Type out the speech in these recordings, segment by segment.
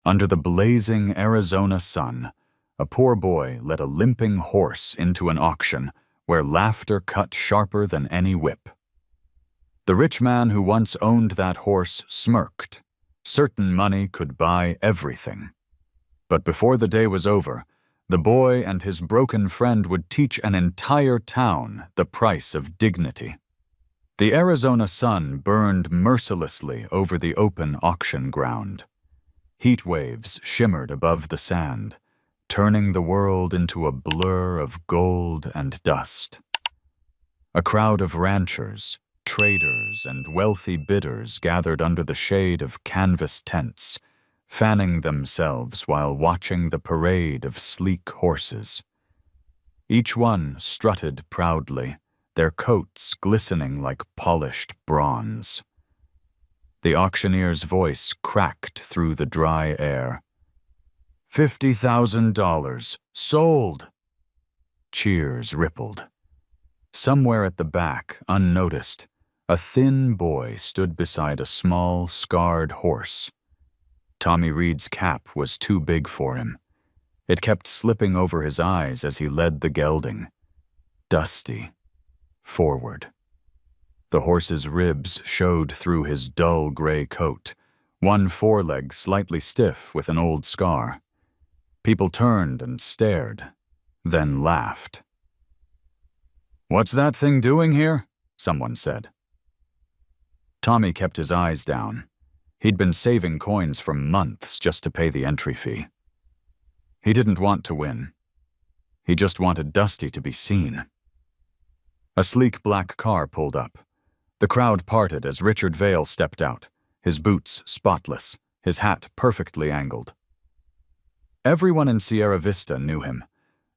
Under the blazing Arizona sun, a poor boy led a limping horse into an auction where laughter cut sharper than any whip. The rich man who once owned that horse smirked, certain money could buy everything. But before the day was over, the boy and his broken friend would teach an entire town the price of dignity. The Arizona sun burned mercilessly over the open auction ground. Heat waves shimmered above the sand, turning the world into a blur of gold and dust. A crowd of ranchers, traders, and wealthy bidders gathered under the shade of canvas tents, fanning themselves while watching the parade of sleek horses. Each one strutted proudly, their coats glistening like polished bronze. The auctioneer's voice cracked through the dry air. $50,000, sold! Cheers rippled. Somewhere at the back, unnoticed, a thin boy stood beside a small, scarred horse. Tommy Reed's cap was too big for him. It kept slipping over his eyes as he led the gelding. Dusty. Forward. The horse's ribs showed through his dull gray coat, one foreleg slightly stiff with an old scar. People turned and stared, then laughed. "What's that thing doing here?" someone said. Tommy kept his eyes down. He'd been saving coins for months just to pay the entry fee. He didn't want to win. He just wanted Dusty to be seen. A sleek black car pulled up. The crowd parted as Richard Vail stepped out, his boots spotless, his hat perfectly angled. Everyone in Sierra Vista knew him,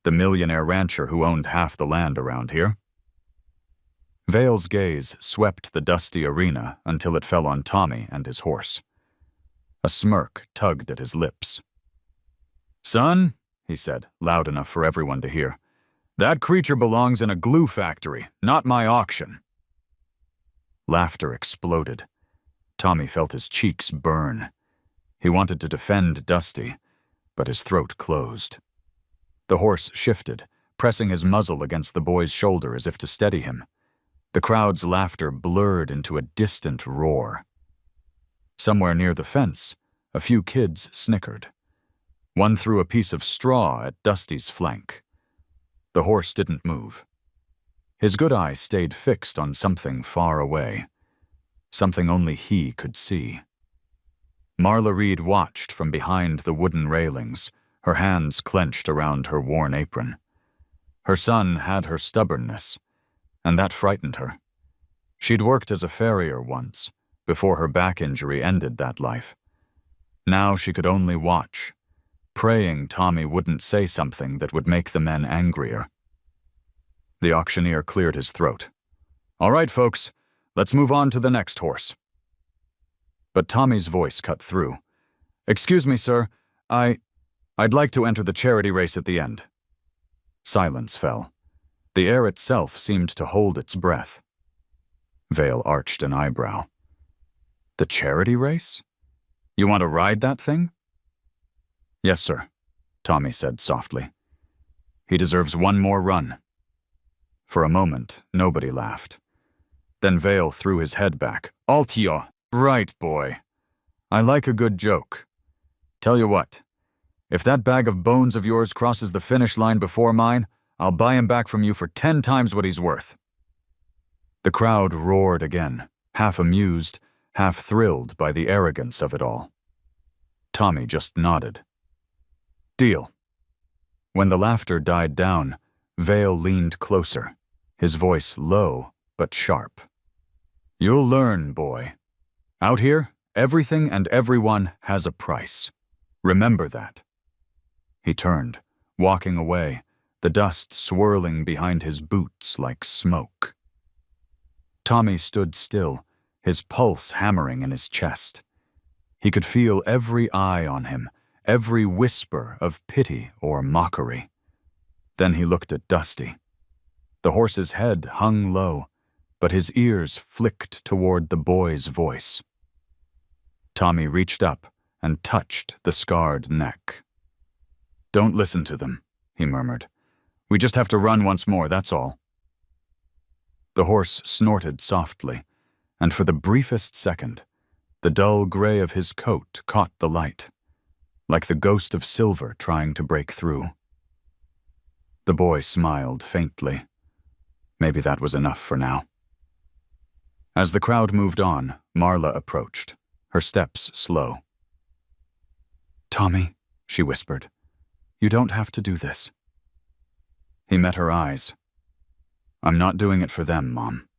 the millionaire rancher who owned half the land around here. Vail's gaze swept the dusty arena until it fell on Tommy and his horse. A smirk tugged at his lips. "Son," he said, loud enough for everyone to hear, "that creature belongs in a glue factory, not my auction." Laughter exploded. Tommy felt his cheeks burn. He wanted to defend Dusty, but his throat closed. The horse shifted, pressing his muzzle against the boy's shoulder as if to steady him. The crowd's laughter blurred into a distant roar. Somewhere near the fence, a few kids snickered. One threw a piece of straw at Dusty's flank. The horse didn't move. His good eye stayed fixed on something far away, something only he could see. Marla Reed watched from behind the wooden railings, her hands clenched around her worn apron. Her son had her stubbornness, and that frightened her. She'd worked as a farrier once, before her back injury ended that life. Now she could only watch, praying Tommy wouldn't say something that would make the men angrier. The auctioneer cleared his throat. "All right, folks, let's move on to the next horse." But Tommy's voice cut through. "Excuse me, sir, I'd like to enter the charity race at the end." Silence fell. The air itself seemed to hold its breath. Vail arched an eyebrow. "The charity race? You want to ride that thing?" "Yes, sir," Tommy said softly. "He deserves one more run." For a moment, nobody laughed. Then Vail threw his head back. "Altio, right, boy. I like a good joke. Tell you what, if that bag of bones of yours crosses the finish line before mine, I'll buy him back from you for 10 times what he's worth." The crowd roared again, half amused, half thrilled by the arrogance of it all. Tommy just nodded. "Deal." When the laughter died down, Vail leaned closer, his voice low but sharp. "You'll learn, boy. Out here, everything and everyone has a price. Remember that." He turned, walking away, the dust swirling behind his boots like smoke. Tommy stood still, his pulse hammering in his chest. He could feel every eye on him, every whisper of pity or mockery. Then he looked at Dusty. The horse's head hung low, but his ears flicked toward the boy's voice. Tommy reached up and touched the scarred neck. "Don't listen to them," he murmured. "We just have to run once more, that's all." The horse snorted softly, and for the briefest second, the dull gray of his coat caught the light, like the ghost of silver trying to break through. The boy smiled faintly. Maybe that was enough for now. As the crowd moved on, Marla approached, her steps slow. "Tommy," she whispered, "you don't have to do this." He met her eyes. "I'm not doing it for them, Mom."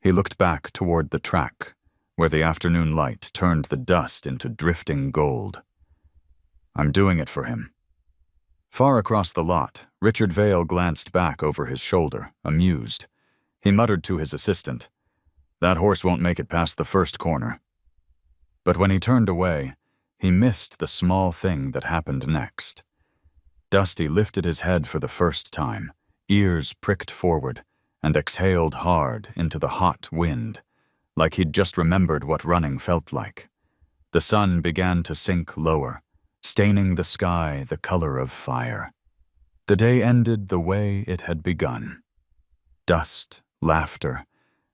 He looked back toward the track, where the afternoon light turned the dust into drifting gold. "I'm doing it for him." Far across the lot, Richard Vale glanced back over his shoulder, amused. He muttered to his assistant, "That horse won't make it past the first corner." But when he turned away, he missed the small thing that happened next. Dusty lifted his head for the first time, ears pricked forward, and exhaled hard into the hot wind, like he'd just remembered what running felt like. The sun began to sink lower, staining the sky the color of fire. The day ended the way it had begun. Dust, laughter,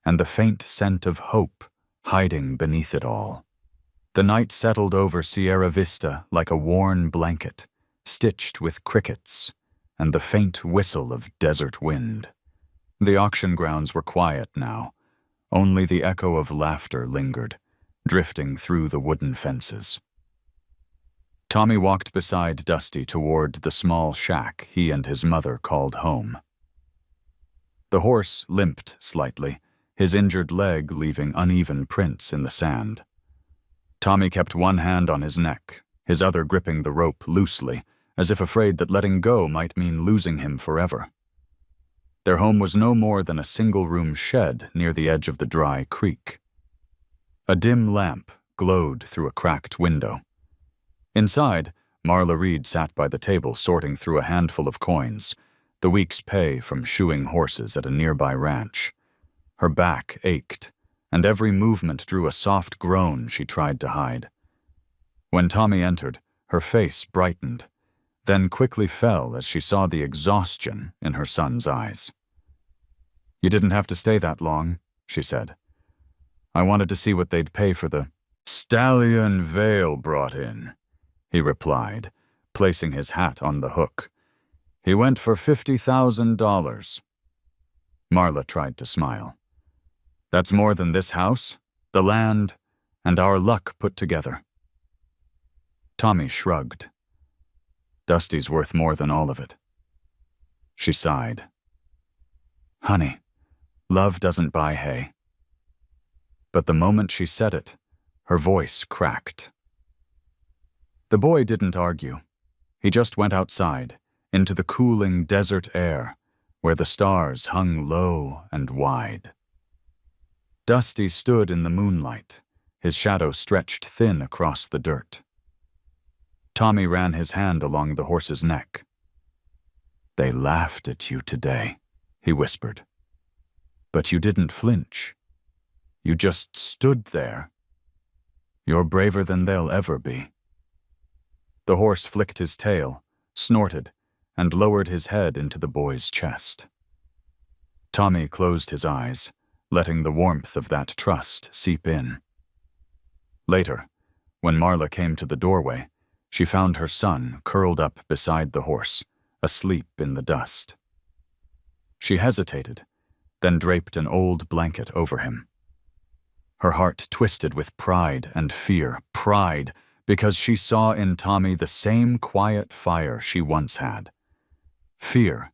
and the faint scent of hope hiding beneath it all. The night settled over Sierra Vista like a worn blanket, stitched with crickets and the faint whistle of desert wind. The auction grounds were quiet now. Only the echo of laughter lingered, drifting through the wooden fences. Tommy walked beside Dusty toward the small shack he and his mother called home. The horse limped slightly, his injured leg leaving uneven prints in the sand. Tommy kept one hand on his neck, his other gripping the rope loosely, as if afraid that letting go might mean losing him forever. Their home was no more than a single-room shed near the edge of the dry creek. A dim lamp glowed through a cracked window. Inside, Marla Reed sat by the table sorting through a handful of coins, the week's pay from shoeing horses at a nearby ranch. Her back ached, and every movement drew a soft groan she tried to hide. When Tommy entered, her face brightened, then quickly fell as she saw the exhaustion in her son's eyes. "You didn't have to stay that long," she said. "I wanted to see what they'd pay for the stallion Vale brought in," he replied, placing his hat on the hook. "He went for $50,000. Marla tried to smile. "That's more than this house, the land, and our luck put together." Tommy shrugged. "Dusty's worth more than all of it." She sighed. "Honey, love doesn't buy hay." But the moment she said it, her voice cracked. The boy didn't argue. He just went outside, into the cooling desert air, where the stars hung low and wide. Dusty stood in the moonlight, his shadow stretched thin across the dirt. Tommy ran his hand along the horse's neck. "They laughed at you today," he whispered. "But you didn't flinch. You just stood there. You're braver than they'll ever be." The horse flicked his tail, snorted, and lowered his head into the boy's chest. Tommy closed his eyes, letting the warmth of that trust seep in. Later, when Marla came to the doorway, she found her son curled up beside the horse, asleep in the dust. She hesitated, then draped an old blanket over him. Her heart twisted with pride and fear, pride because she saw in Tommy the same quiet fire she once had. Fear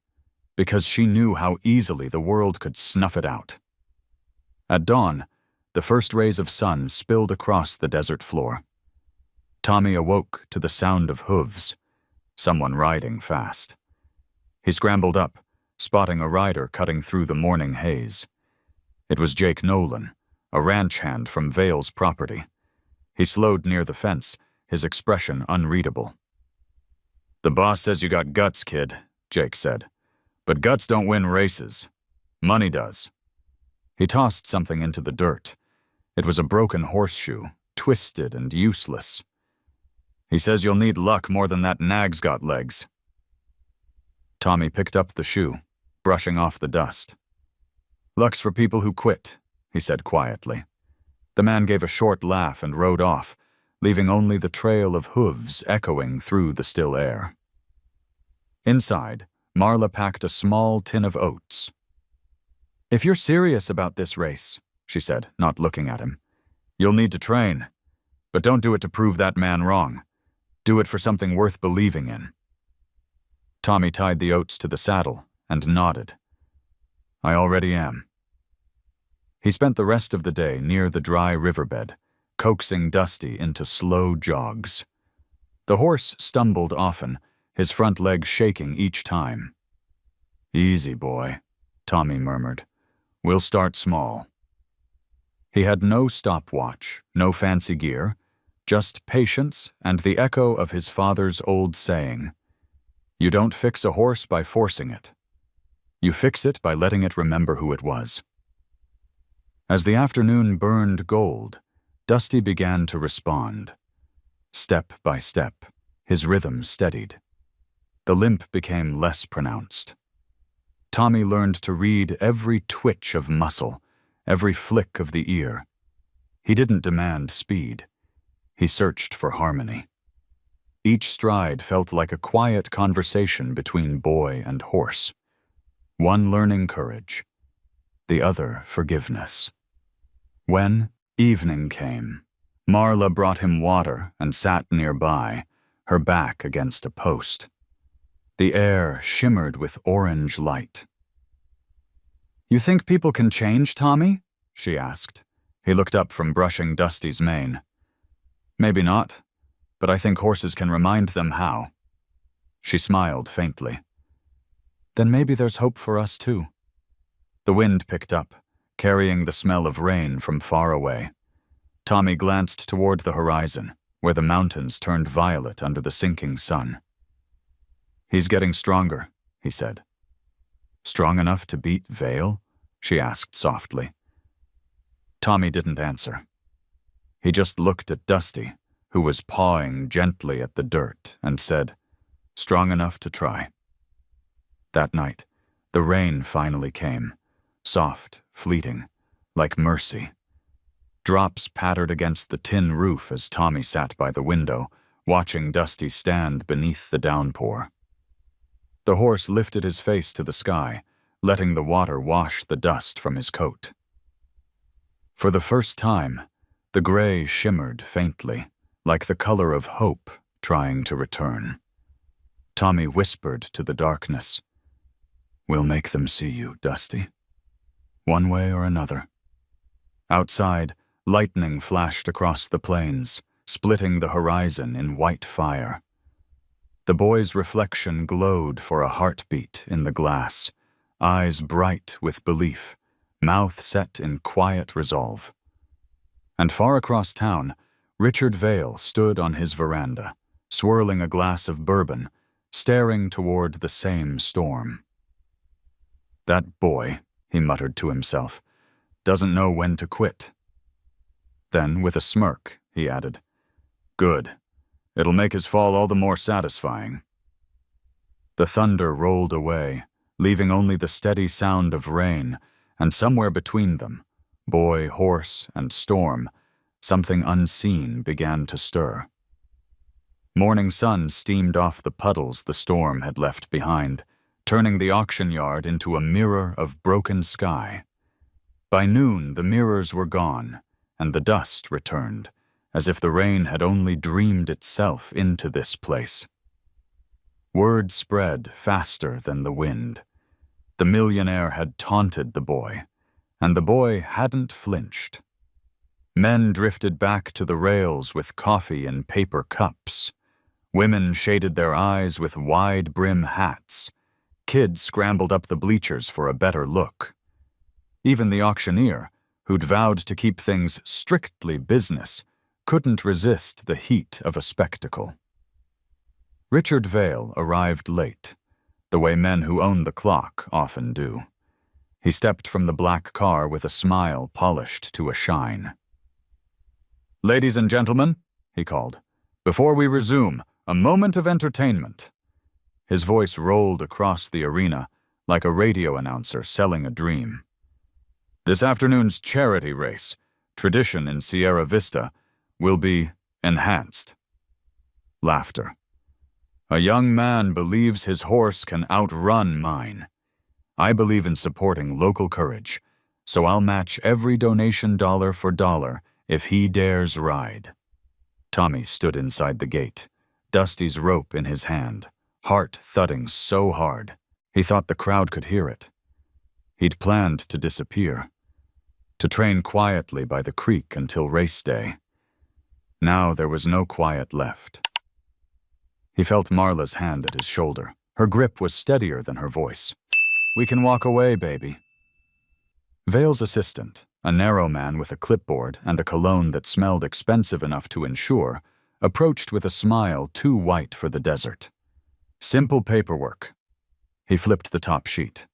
because she knew how easily the world could snuff it out. At dawn, the first rays of sun spilled across the desert floor. Tommy awoke to the sound of hooves, someone riding fast. He scrambled up, spotting a rider cutting through the morning haze. It was Jake Nolan, a ranch hand from Vale's property. He slowed near the fence, his expression unreadable. "The boss says you got guts, kid," Jake said. "But guts don't win races. Money does." He tossed something into the dirt. It was a broken horseshoe, twisted and useless. He says you'll need luck more than that nag's got legs. Tommy picked up the shoe, brushing off the dust. Luck's for people who quit, he said quietly. The man gave a short laugh and rode off, leaving only the trail of hooves echoing through the still air. Inside, Marla packed a small tin of oats. If you're serious about this race, she said, not looking at him, you'll need to train. But don't do it to prove that man wrong. Do it for something worth believing in. Tommy tied the oats to the saddle and nodded. I already am. He spent the rest of the day near the dry riverbed, coaxing Dusty into slow jogs. The horse stumbled often, his front leg shaking each time. Easy, boy, Tommy murmured. We'll start small. He had no stopwatch, no fancy gear, just patience and the echo of his father's old saying, you don't fix a horse by forcing it. You fix it by letting it remember who it was. As the afternoon burned gold, Dusty began to respond. Step by step, his rhythm steadied. The limp became less pronounced. Tommy learned to read every twitch of muscle, every flick of the ear. He didn't demand speed. He searched for harmony. Each stride felt like a quiet conversation between boy and horse. One learning courage, the other forgiveness. When evening came, Marla brought him water and sat nearby, her back against a post. The air shimmered with orange light. You think people can change, Tommy? She asked. He looked up from brushing Dusty's mane. Maybe not, but I think horses can remind them how. She smiled faintly. Then maybe there's hope for us too. The wind picked up, carrying the smell of rain from far away. Tommy glanced toward the horizon, where the mountains turned violet under the sinking sun. He's getting stronger, he said. Strong enough to beat Vale? She asked softly. Tommy didn't answer. He just looked at Dusty, who was pawing gently at the dirt, and said, strong enough to try. That night, the rain finally came, soft, fleeting, like mercy. Drops pattered against the tin roof as Tommy sat by the window, watching Dusty stand beneath the downpour. The horse lifted his face to the sky, letting the water wash the dust from his coat. For the first time, the gray shimmered faintly, like the color of hope trying to return. Tommy whispered to the darkness, We'll make them see you, Dusty. One way or another. Outside, lightning flashed across the plains, splitting the horizon in white fire. The boy's reflection glowed for a heartbeat in the glass, eyes bright with belief, mouth set in quiet resolve. And far across town, Richard Vale stood on his veranda, swirling a glass of bourbon, staring toward the same storm. That boy, he muttered to himself, doesn't know when to quit. Then, with a smirk, he added, Good. It'll make his fall all the more satisfying. The thunder rolled away, leaving only the steady sound of rain, and somewhere between them, boy, horse, and storm, something unseen began to stir. Morning sun steamed off the puddles the storm had left behind, turning the auction yard into a mirror of broken sky. By noon, the mirrors were gone, and the dust returned, as if the rain had only dreamed itself into this place. Word spread faster than the wind. The millionaire had taunted the boy, and the boy hadn't flinched. Men drifted back to the rails with coffee in paper cups. Women shaded their eyes with wide-brim hats. Kids scrambled up the bleachers for a better look. Even the auctioneer, who'd vowed to keep things strictly business, couldn't resist the heat of a spectacle. Richard Vale arrived late, the way men who own the clock often do. He stepped from the black car with a smile polished to a shine. Ladies and gentlemen, he called, Before we resume, a moment of entertainment." His voice rolled across the arena like a radio announcer selling a dream. "This afternoon's charity race, tradition in Sierra Vista, will be enhanced." Laughter. "A young man believes his horse can outrun mine. I believe in supporting local courage, so I'll match every donation dollar for dollar if he dares ride." Tommy stood inside the gate, Dusty's rope in his hand, heart thudding so hard he thought the crowd could hear it. He'd planned to disappear, to train quietly by the creek until race day. Now there was no quiet left. He felt Marla's hand at his shoulder. Her grip was steadier than her voice. "We can walk away, baby." Vale's assistant, a narrow man with a clipboard and a cologne that smelled expensive enough to insure, approached with a smile too white for the desert. "Simple paperwork." He flipped the top sheet.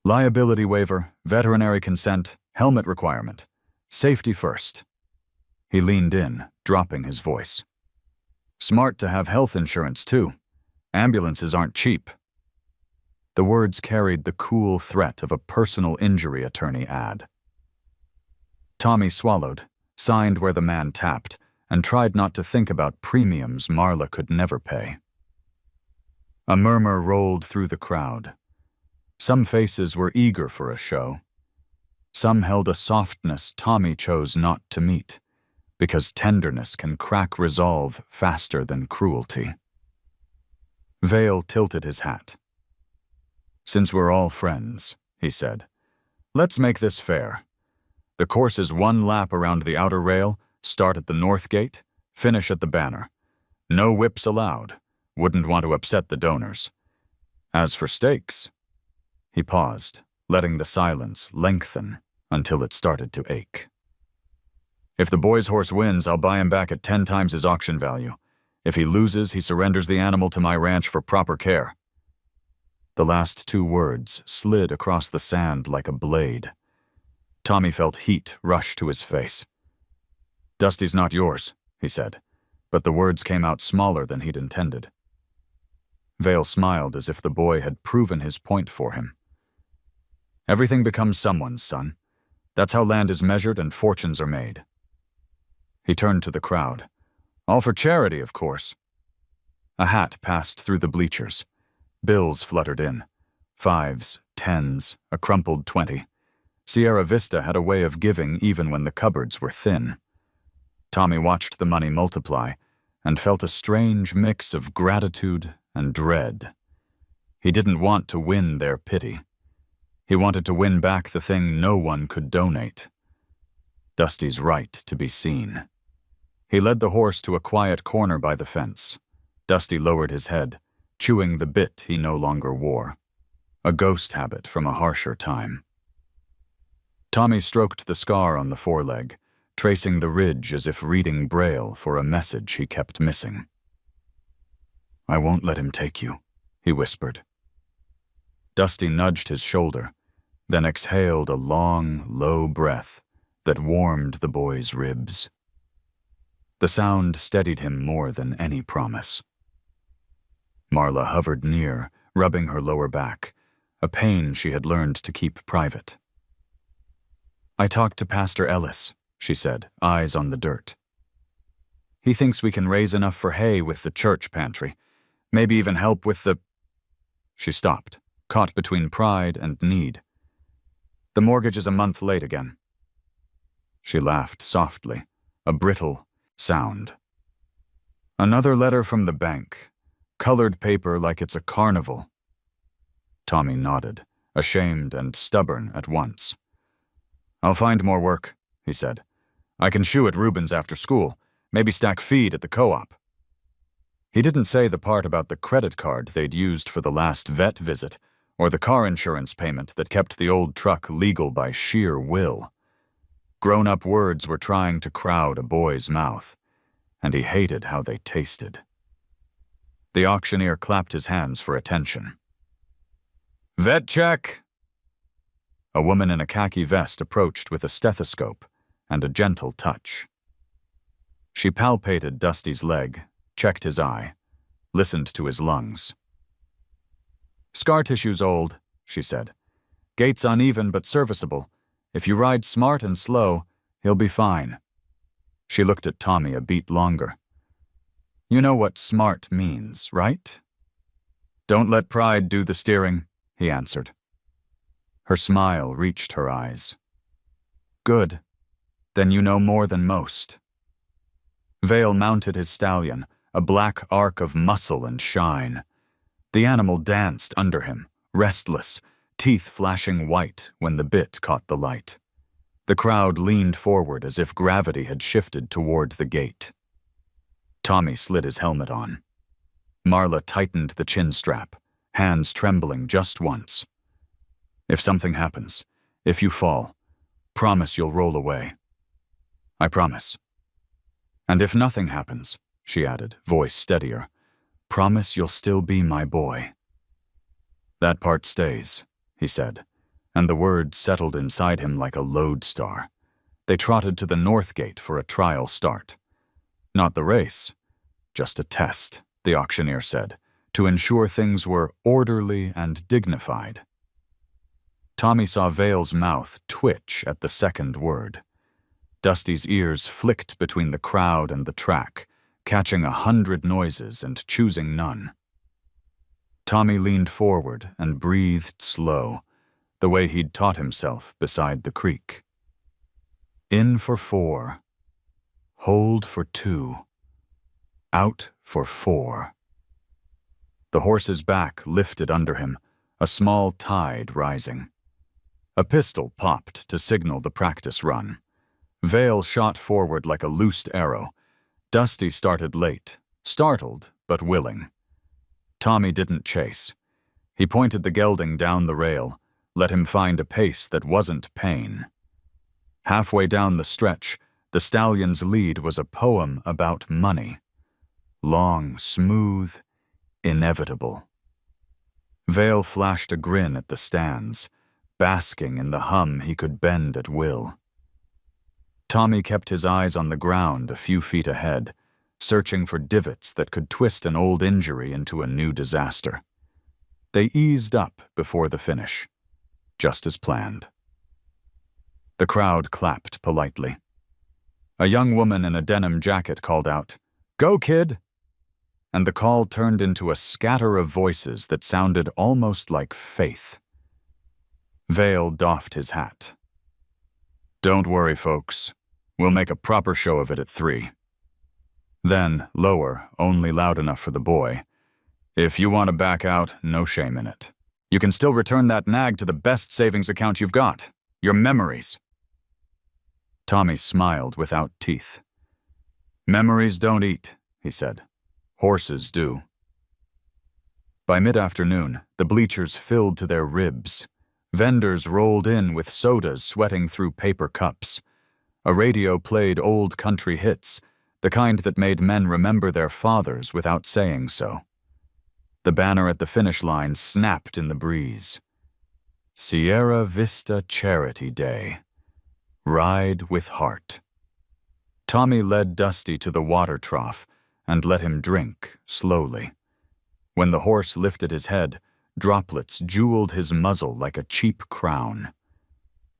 "Liability waiver, veterinary consent, helmet requirement. Safety first." He leaned in, dropping his voice. "Smart to have health insurance, too. Ambulances aren't cheap." The words carried the cool threat of a personal injury attorney ad. Tommy swallowed, signed where the man tapped, and tried not to think about premiums Marla could never pay. A murmur rolled through the crowd. Some faces were eager for a show. Some held a softness Tommy chose not to meet, because tenderness can crack resolve faster than cruelty. Vale tilted his hat. "Since we're all friends," he said, "let's make this fair. The course is 1 lap around the outer rail, start at the north gate, finish at the banner. No whips allowed. Wouldn't want to upset the donors. As for stakes..." He paused, letting the silence lengthen until it started to ache. "If the boy's horse wins, I'll buy him back at 10 times his auction value. If he loses, he surrenders the animal to my ranch for proper care." The last 2 words slid across the sand like a blade. Tommy felt heat rush to his face. "Dusty's not yours," he said, but the words came out smaller than he'd intended. Vale smiled as if the boy had proven his point for him. "Everything becomes someone's, son. That's how land is measured and fortunes are made." He turned to the crowd. "All for charity, of course." A hat passed through the bleachers. Bills fluttered in. 5s, 10s, a crumpled 20. Sierra Vista had a way of giving even when the cupboards were thin. Tommy watched the money multiply and felt a strange mix of gratitude and dread. He didn't want to win their pity. He wanted to win back the thing no one could donate: Dusty's right to be seen. He led the horse to a quiet corner by the fence. Dusty lowered his head, chewing the bit he no longer wore, a ghost habit from a harsher time. Tommy stroked the scar on the foreleg, tracing the ridge as if reading Braille for a message he kept missing. "I won't let him take you," he whispered. Dusty nudged his shoulder, then exhaled a long, low breath that warmed the boy's ribs. The sound steadied him more than any promise. Marla hovered near, rubbing her lower back, a pain she had learned to keep private. "I talked to Pastor Ellis," she said, eyes on the dirt. "He thinks we can raise enough for hay with the church pantry, maybe even help with the..." She stopped, caught between pride and need. "The mortgage is a month late again." She laughed softly, a brittle sound. "Another letter from the bank. Colored paper like it's a carnival." Tommy nodded, ashamed and stubborn at once. "I'll find more work," he said. "I can shoe at Rubens after school, maybe stack feed at the co-op." He didn't say the part about the credit card they'd used for the last vet visit, or the car insurance payment that kept the old truck legal by sheer will. Grown-up words were trying to crowd a boy's mouth, and he hated how they tasted. The auctioneer clapped his hands for attention. "Vet check!" A woman in a khaki vest approached with a stethoscope and a gentle touch. She palpated Dusty's leg, checked his eye, listened to his lungs. "Scar tissue's old," she said. "Gait's uneven but serviceable. If you ride smart and slow, he'll be fine." She looked at Tommy a beat longer. "You know what smart means, right?" "Don't let pride do the steering," he answered. Her smile reached her eyes. "Good. Then you know more than most." Vale mounted his stallion, a black arc of muscle and shine. The animal danced under him, restless, teeth flashing white when the bit caught the light. The crowd leaned forward as if gravity had shifted toward the gate. Tommy slid his helmet on. Marla tightened the chin strap, hands trembling just once. "If something happens, if you fall, promise you'll roll away." "I promise." "And if nothing happens," she added, voice steadier, "promise you'll still be my boy." "That part stays," he said, and the words settled inside him like a lodestar. They trotted to the north gate for a trial start. Not the race, just a test, the auctioneer said, to ensure things were orderly and dignified. Tommy saw Vale's mouth twitch at the second word. Dusty's ears flicked between the crowd and the track, catching 100 noises and choosing none. Tommy leaned forward and breathed slow, the way he'd taught himself beside the creek. In for 4. Hold for 2. Out for 4. The horse's back lifted under him, a small tide rising. A pistol popped to signal the practice run. Vale shot forward like a loosed arrow. Dusty started late, startled but willing. Tommy didn't chase. He pointed the gelding down the rail, let him find a pace that wasn't pain. Halfway down the stretch, the stallion's lead was a poem about money. Long, smooth, inevitable. Vale flashed a grin at the stands, basking in the hum he could bend at will. Tommy kept his eyes on the ground a few feet ahead, searching for divots that could twist an old injury into a new disaster. They eased up before the finish, just as planned. The crowd clapped politely. A young woman in a denim jacket called out, "Go, kid!" And the call turned into a scatter of voices that sounded almost like faith. Vale doffed his hat. "Don't worry, folks. We'll make a proper show of it at 3. Then, lower, only loud enough for the boy. "If you want to back out, no shame in it. You can still return that nag to the best savings account you've got, your memories." Tommy smiled without teeth. "Memories don't eat," he said. "Horses do." By mid-afternoon, the bleachers filled to their ribs. Vendors rolled in with sodas sweating through paper cups. A radio played old country hits, the kind that made men remember their fathers without saying so. The banner at the finish line snapped in the breeze. Sierra Vista Charity Day. Ride with heart. Tommy led Dusty to the water trough and let him drink slowly. When the horse lifted his head, droplets jeweled his muzzle like a cheap crown.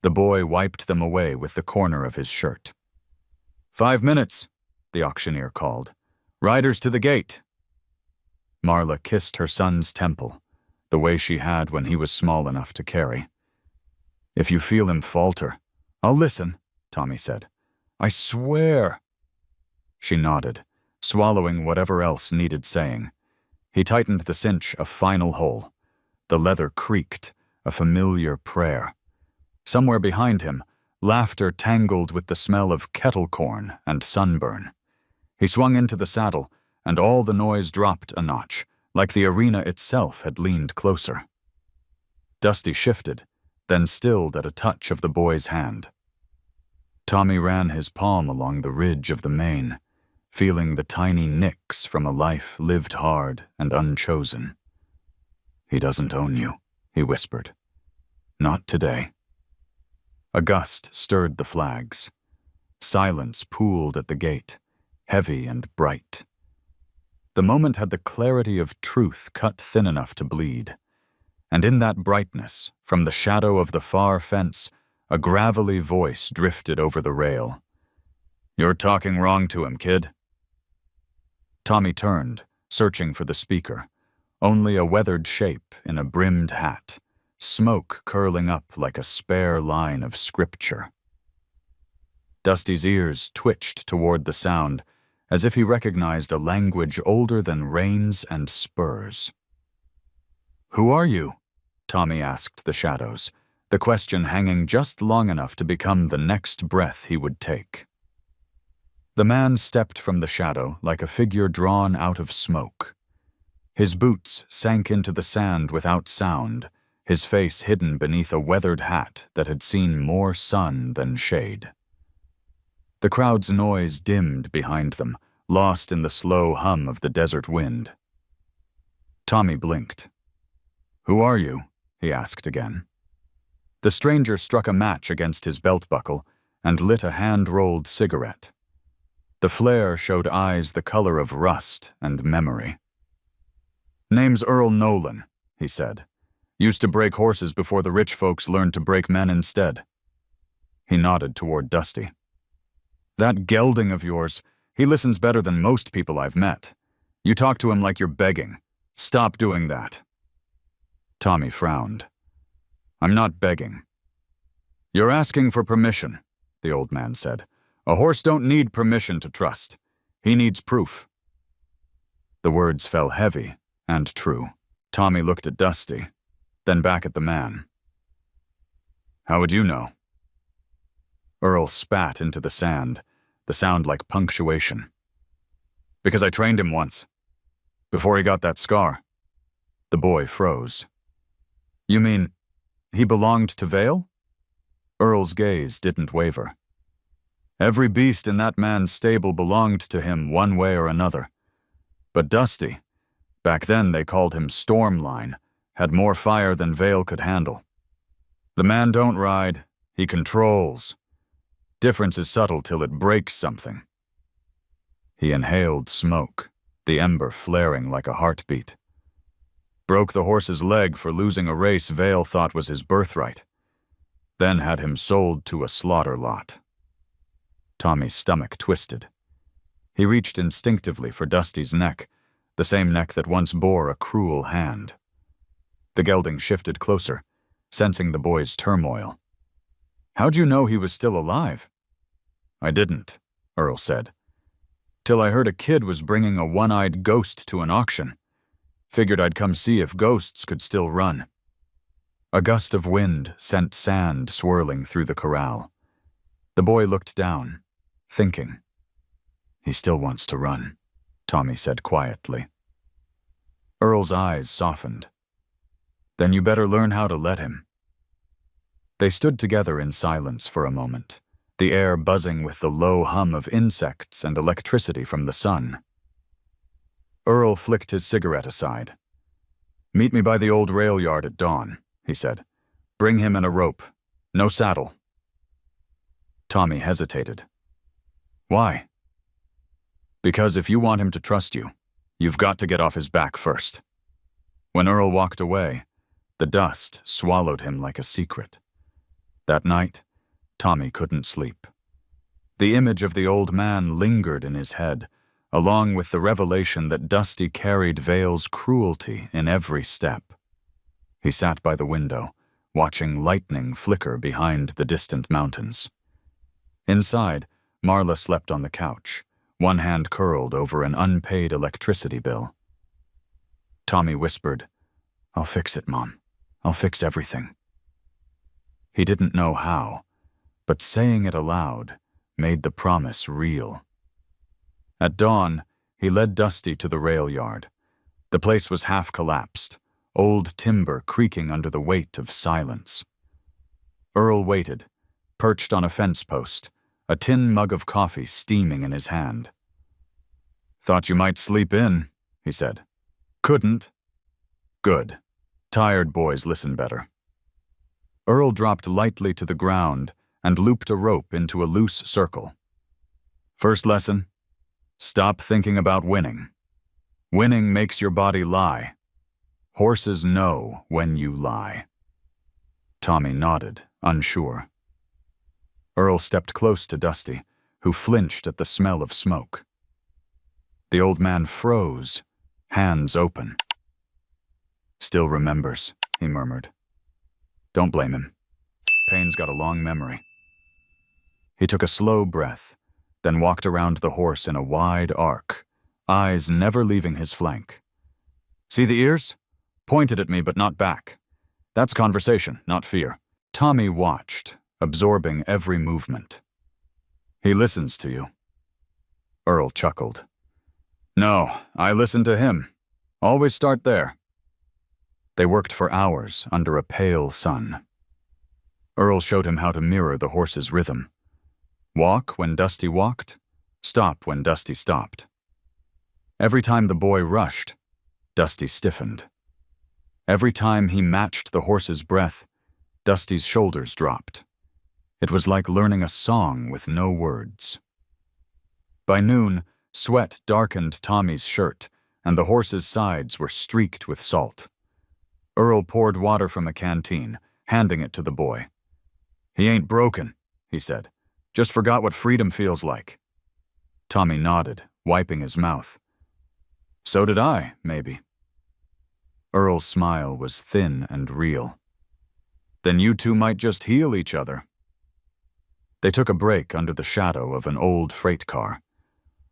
The boy wiped them away with the corner of his shirt. 5 minutes, the auctioneer called. "Riders to the gate." Marla kissed her son's temple, the way she had when he was small enough to carry. "If you feel him falter, I'll listen," Tommy said. "I swear." She nodded, swallowing whatever else needed saying. He tightened the cinch a final hole. The leather creaked, a familiar prayer. Somewhere behind him, laughter tangled with the smell of kettle corn and sunburn. He swung into the saddle, and all the noise dropped a notch, like the arena itself had leaned closer. Dusty shifted, then stilled at a touch of the boy's hand. Tommy ran his palm along the ridge of the mane, feeling the tiny nicks from a life lived hard and unchosen. "He doesn't own you," he whispered. "Not today." A gust stirred the flags. Silence pooled at the gate, heavy and bright. The moment had the clarity of truth cut thin enough to bleed. And in that brightness, from the shadow of the far fence, a gravelly voice drifted over the rail. "You're talking wrong to him, kid." Tommy turned, searching for the speaker. Only a weathered shape in a brimmed hat, smoke curling up like a spare line of scripture. Dusty's ears twitched toward the sound, as if he recognized a language older than reins and spurs. "Who are you?" Tommy asked the shadows, the question hanging just long enough to become the next breath he would take. The man stepped from the shadow like a figure drawn out of smoke. His boots sank into the sand without sound, his face hidden beneath a weathered hat that had seen more sun than shade. The crowd's noise dimmed behind them, lost in the slow hum of the desert wind. Tommy blinked. "Who are you?" he asked again. The stranger struck a match against his belt buckle and lit a hand-rolled cigarette. The flare showed eyes the color of rust and memory. "Name's Earl Nolan," he said. "Used to break horses before the rich folks learned to break men instead." He nodded toward Dusty. "That gelding of yours, he listens better than most people I've met. You talk to him like you're begging. Stop doing that." Tommy frowned. "I'm not begging." "You're asking for permission," the old man said. "A horse don't need permission to trust. He needs proof." The words fell heavy and true. Tommy looked at Dusty, then back at the man. "How would you know?" Earl spat into the sand, the sound like punctuation. "Because I trained him once. Before he got that scar." The boy froze. "You mean, he belonged to Vale?" Earl's gaze didn't waver. "Every beast in that man's stable belonged to him one way or another. But Dusty, back then they called him Stormline, had more fire than Vale could handle. The man don't ride, he controls. Difference is subtle till it breaks something." He inhaled smoke, the ember flaring like a heartbeat. "Broke the horse's leg for losing a race Vale thought was his birthright. Then had him sold to a slaughter lot." Tommy's stomach twisted. He reached instinctively for Dusty's neck, the same neck that once bore a cruel hand. The gelding shifted closer, sensing the boy's turmoil. "How'd you know he was still alive?" "I didn't," Earl said. "Till I heard a kid was bringing a one-eyed ghost to an auction. Figured I'd come see if ghosts could still run." A gust of wind sent sand swirling through the corral. The boy looked down, thinking. "He still wants to run," Tommy said quietly. Earl's eyes softened. "Then you better learn how to let him." They stood together in silence for a moment, the air buzzing with the low hum of insects and electricity from the sun. Earl flicked his cigarette aside. "Meet me by the old rail yard at dawn," he said. "Bring him and a rope. No saddle." Tommy hesitated. "Why?" "Because if you want him to trust you, you've got to get off his back first." When Earl walked away, the dust swallowed him like a secret. That night, Tommy couldn't sleep. The image of the old man lingered in his head, along with the revelation that Dusty carried Vale's cruelty in every step. He sat by the window, watching lightning flicker behind the distant mountains. Inside, Marla slept on the couch, one hand curled over an unpaid electricity bill. Tommy whispered, "I'll fix it, Mom. I'll fix everything." He didn't know how, but saying it aloud made the promise real. At dawn, he led Dusty to the rail yard. The place was half collapsed, old timber creaking under the weight of silence. Earl waited, perched on a fence post, a tin mug of coffee steaming in his hand. "Thought you might sleep in," he said. "Couldn't." "Good. Tired boys listen better." Earl dropped lightly to the ground and looped a rope into a loose circle. "First lesson? Stop thinking about winning." Winning makes your body lie. Horses know when you lie. Tommy nodded, unsure. Earl stepped close to Dusty, who flinched at the smell of smoke. The old man froze, hands open. "Still remembers," he murmured. "Don't blame him. Pain's got a long memory." He took a slow breath, then walked around the horse in a wide arc, eyes never leaving his flank. "See the ears? Pointed at me but not back. That's conversation, not fear." Tommy watched, absorbing every movement. "He listens to you." Earl chuckled. "No, I listen to him. Always start there." They worked for hours under a pale sun. Earl showed him how to mirror the horse's rhythm. Walk when Dusty walked, stop when Dusty stopped. Every time the boy rushed, Dusty stiffened. Every time he matched the horse's breath, Dusty's shoulders dropped. It was like learning a song with no words. By noon, sweat darkened Tommy's shirt, and the horse's sides were streaked with salt. Earl poured water from a canteen, handing it to the boy. "He ain't broken," he said. "Just forgot what freedom feels like." Tommy nodded, wiping his mouth. "So did I, maybe." Earl's smile was thin and real. "Then you two might just heal each other." They took a break under the shadow of an old freight car.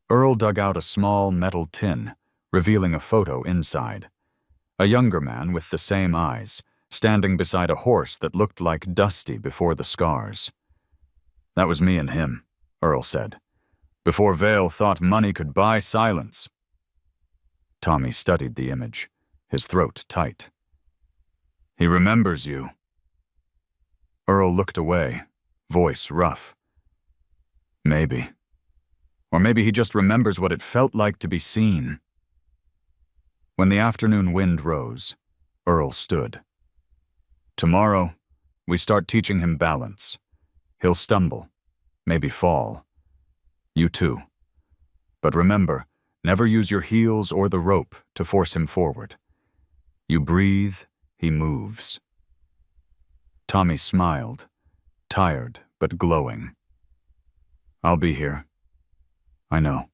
Earl dug out a small metal tin, revealing a photo inside. A younger man with the same eyes, standing beside a horse that looked like Dusty before the scars. "That was me and him," Earl said, "before Vale thought money could buy silence." Tommy studied the image, his throat tight. "He remembers you." Earl looked away, voice rough. "Maybe. Or maybe he just remembers what it felt like to be seen." When the afternoon wind rose, Earl stood. "Tomorrow, we start teaching him balance. He'll stumble, maybe fall. You too. But remember, never use your heels or the rope to force him forward. You breathe, he moves." Tommy smiled, tired but glowing. "I'll be here." "I know."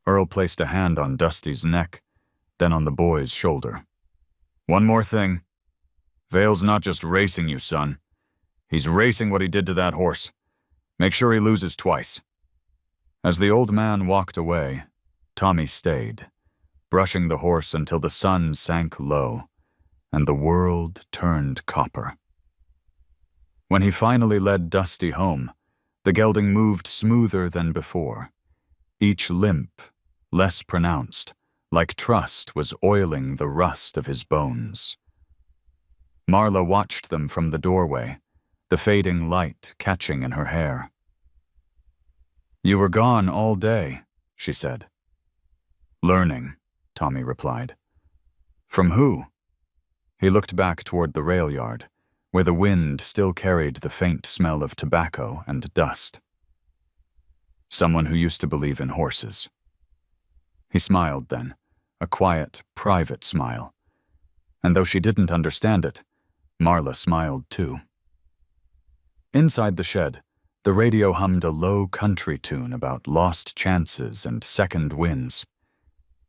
Earl placed a hand on Dusty's neck, then on the boy's shoulder. "One more thing. Vale's not just racing you, son. He's racing what he did to that horse. Make sure he loses twice." As the old man walked away, Tommy stayed, brushing the horse until the sun sank low, and the world turned copper. When he finally led Dusty home, the gelding moved smoother than before, each limp, less pronounced, like trust was oiling the rust of his bones. Marla watched them from the doorway, the fading light catching in her hair. "You were gone all day," she said. "Learning," Tommy replied. "From who?" He looked back toward the rail yard, where the wind still carried the faint smell of tobacco and dust. "Someone who used to believe in horses." He smiled then, a quiet, private smile. And though she didn't understand it, Marla smiled too. Inside the shed, the radio hummed a low country tune about lost chances and second wins.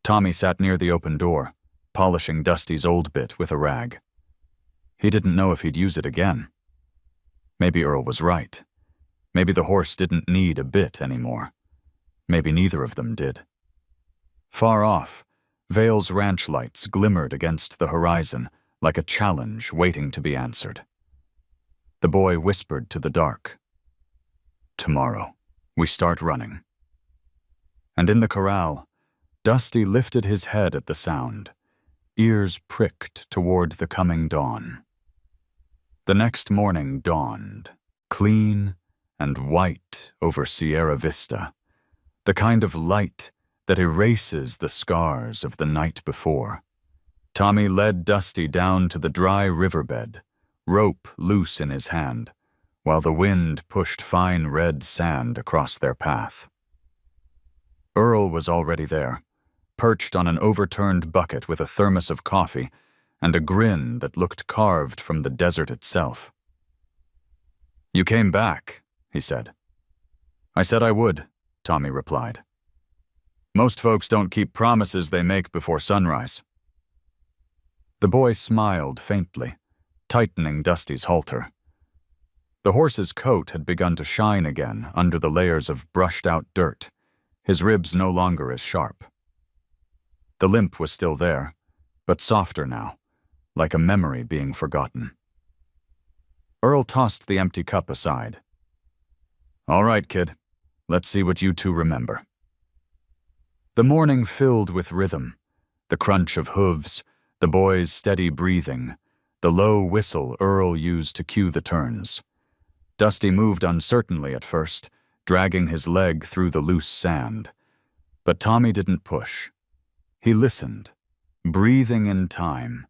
Tommy sat near the open door, polishing Dusty's old bit with a rag. He didn't know if he'd use it again. Maybe Earl was right. Maybe the horse didn't need a bit anymore. Maybe neither of them did. Far off, Vale's ranch lights glimmered against the horizon like a challenge waiting to be answered. The boy whispered to the dark, "Tomorrow, we start running." And in the corral, Dusty lifted his head at the sound, ears pricked toward the coming dawn. The next morning dawned, clean and white over Sierra Vista, the kind of light that erases the scars of the night before. Tommy led Dusty down to the dry riverbed, rope loose in his hand, while the wind pushed fine red sand across their path. Earl was already there, perched on an overturned bucket with a thermos of coffee and a grin that looked carved from the desert itself. "You came back," he said. "I said I would," Tommy replied. "Most folks don't keep promises they make before sunrise." The boy smiled faintly, tightening Dusty's halter. The horse's coat had begun to shine again under the layers of brushed-out dirt, his ribs no longer as sharp. The limp was still there, but softer now, like a memory being forgotten. Earl tossed the empty cup aside. "All right, kid. Let's see what you two remember." The morning filled with rhythm, the crunch of hooves, the boy's steady breathing, the low whistle Earl used to cue the turns. Dusty moved uncertainly at first, dragging his leg through the loose sand. But Tommy didn't push. He listened, breathing in time,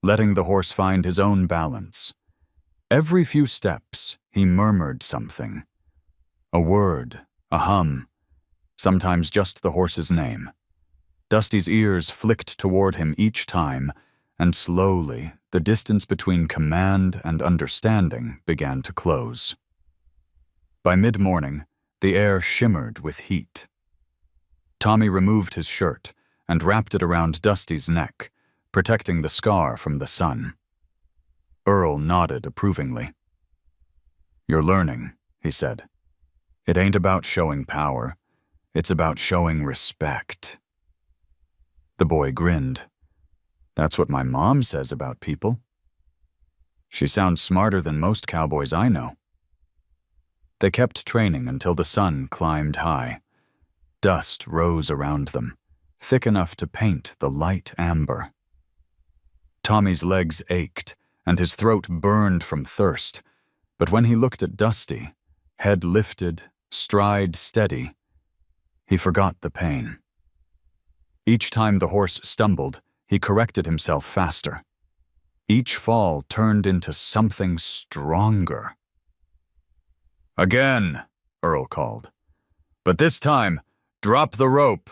letting the horse find his own balance. Every few steps, he murmured something. A word, a hum, sometimes just the horse's name. Dusty's ears flicked toward him each time, and slowly, the distance between command and understanding began to close. By mid-morning, the air shimmered with heat. Tommy removed his shirt and wrapped it around Dusty's neck, protecting the scar from the sun. Earl nodded approvingly. "You're learning," he said. "It ain't about showing power. It's about showing respect." The boy grinned. "That's what my mom says about people." "She sounds smarter than most cowboys I know." They kept training until the sun climbed high. Dust rose around them, thick enough to paint the light amber. Tommy's legs ached, and his throat burned from thirst, but when he looked at Dusty, head lifted, stride steady, he forgot the pain. Each time the horse stumbled, he corrected himself faster. Each fall turned into something stronger. "Again," Earl called. "But this time, drop the rope."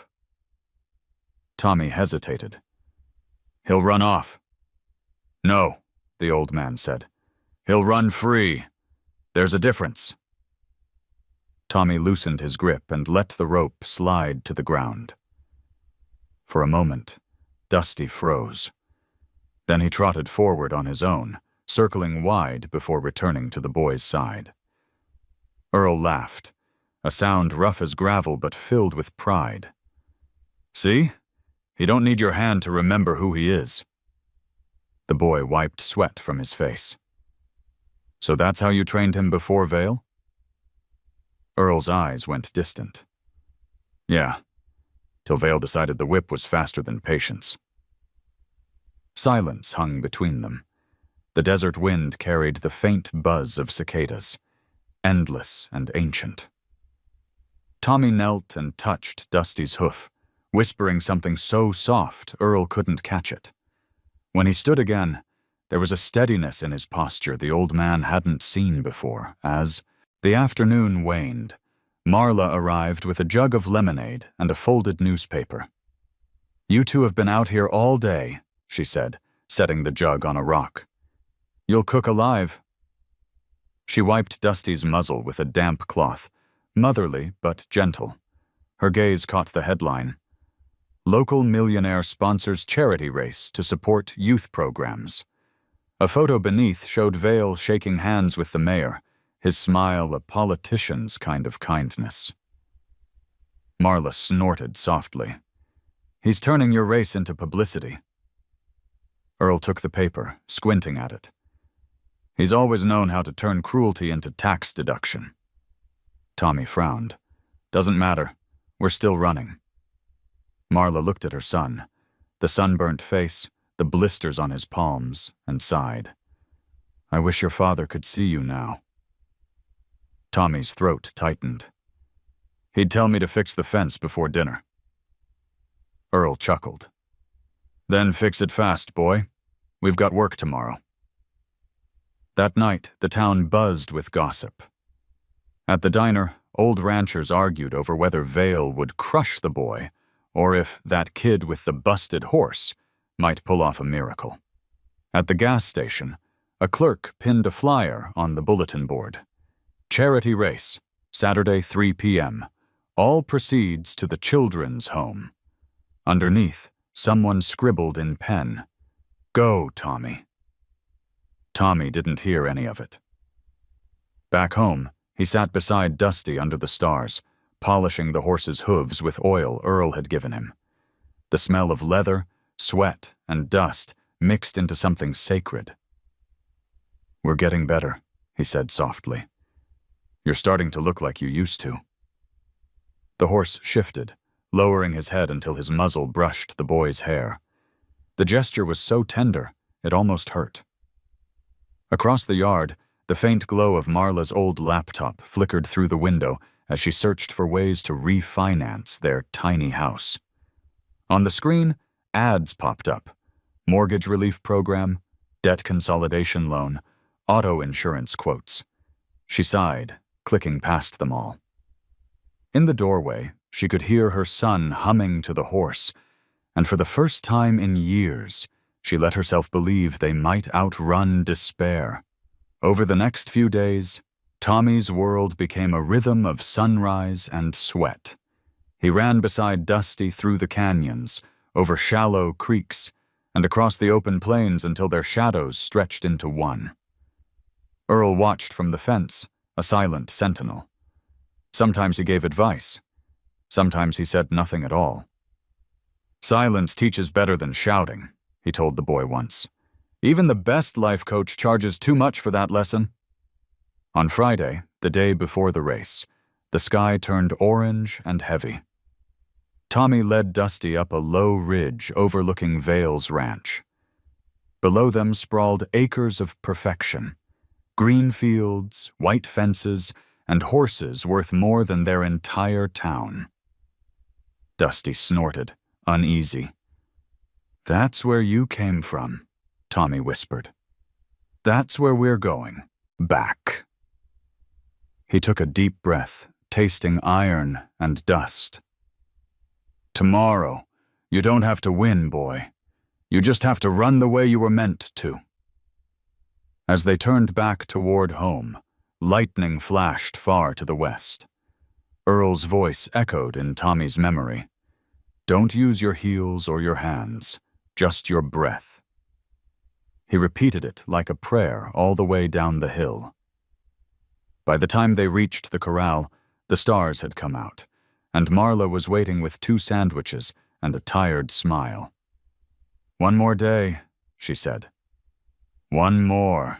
Tommy hesitated. "He'll run off." "No," the old man said. "He'll run free. There's a difference." Tommy loosened his grip and let the rope slide to the ground. For a moment, Dusty froze. Then he trotted forward on his own, circling wide before returning to the boy's side. Earl laughed, a sound rough as gravel but filled with pride. "See? He don't need your hand to remember who he is." The boy wiped sweat from his face. "So that's how you trained him before Vale?" Earl's eyes went distant. "Yeah, till Vale decided the whip was faster than patience." Silence hung between them. The desert wind carried the faint buzz of cicadas, endless and ancient. Tommy knelt and touched Dusty's hoof, whispering something so soft Earl couldn't catch it. When he stood again, there was a steadiness in his posture the old man hadn't seen before. As the afternoon waned, Marla arrived with a jug of lemonade and a folded newspaper. "You two have been out here all day," she said, setting the jug on a rock. "You'll cook alive." She wiped Dusty's muzzle with a damp cloth, motherly but gentle. Her gaze caught the headline, "Local Millionaire sponsors charity race to support youth programs." A photo beneath showed Vale shaking hands with the mayor, his smile a politician's kind of kindness. Marla snorted softly. "He's turning your race into publicity." Earl took the paper, squinting at it. "He's always known how to turn cruelty into tax deduction." Tommy frowned. "Doesn't matter. We're still running." Marla looked at her son, the sunburnt face, the blisters on his palms, and sighed. "I wish your father could see you now." Tommy's throat tightened. "He'd tell me to fix the fence before dinner." Earl chuckled. "Then fix it fast, boy. We've got work tomorrow." That night, the town buzzed with gossip. At the diner, old ranchers argued over whether Vale would crush the boy or if that kid with the busted horse might pull off a miracle. At the gas station, a clerk pinned a flyer on the bulletin board. Charity race, Saturday 3 p.m. All proceeds to the children's home. Underneath, someone scribbled in pen, "Go, Tommy." Tommy didn't hear any of it. Back home, he sat beside Dusty under the stars, polishing the horse's hooves with oil Earl had given him. The smell of leather, sweat, and dust mixed into something sacred. "We're getting better," he said softly. "You're starting to look like you used to." The horse shifted, lowering his head until his muzzle brushed the boy's hair. The gesture was so tender, it almost hurt. Across the yard, the faint glow of Marla's old laptop flickered through the window as she searched for ways to refinance their tiny house. On the screen, ads popped up: mortgage relief program, debt consolidation loan, auto insurance quotes. She sighed, clicking past them all. In the doorway, she could hear her son humming to the horse, and for the first time in years, she let herself believe they might outrun despair. Over the next few days, Tommy's world became a rhythm of sunrise and sweat. He ran beside Dusty through the canyons, over shallow creeks, and across the open plains until their shadows stretched into one. Earl watched from the fence, a silent sentinel. Sometimes he gave advice. Sometimes he said nothing at all. "Silence teaches better than shouting," he told the boy once. "Even the best life coach charges too much for that lesson." On Friday, the day before the race, the sky turned orange and heavy. Tommy led Dusty up a low ridge overlooking Vale's ranch. Below them sprawled acres of perfection: green fields, white fences, and horses worth more than their entire town. Dusty snorted, uneasy. "That's where you came from," Tommy whispered. "That's where we're going, back." He took a deep breath, tasting iron and dust. "Tomorrow, you don't have to win, boy. You just have to run the way you were meant to." As they turned back toward home, lightning flashed far to the west. Earl's voice echoed in Tommy's memory. "Don't use your heels or your hands, just your breath." He repeated it like a prayer all the way down the hill. By the time they reached the corral, the stars had come out, and Marla was waiting with 2 sandwiches and a tired smile. "One more day," she said. "One more,"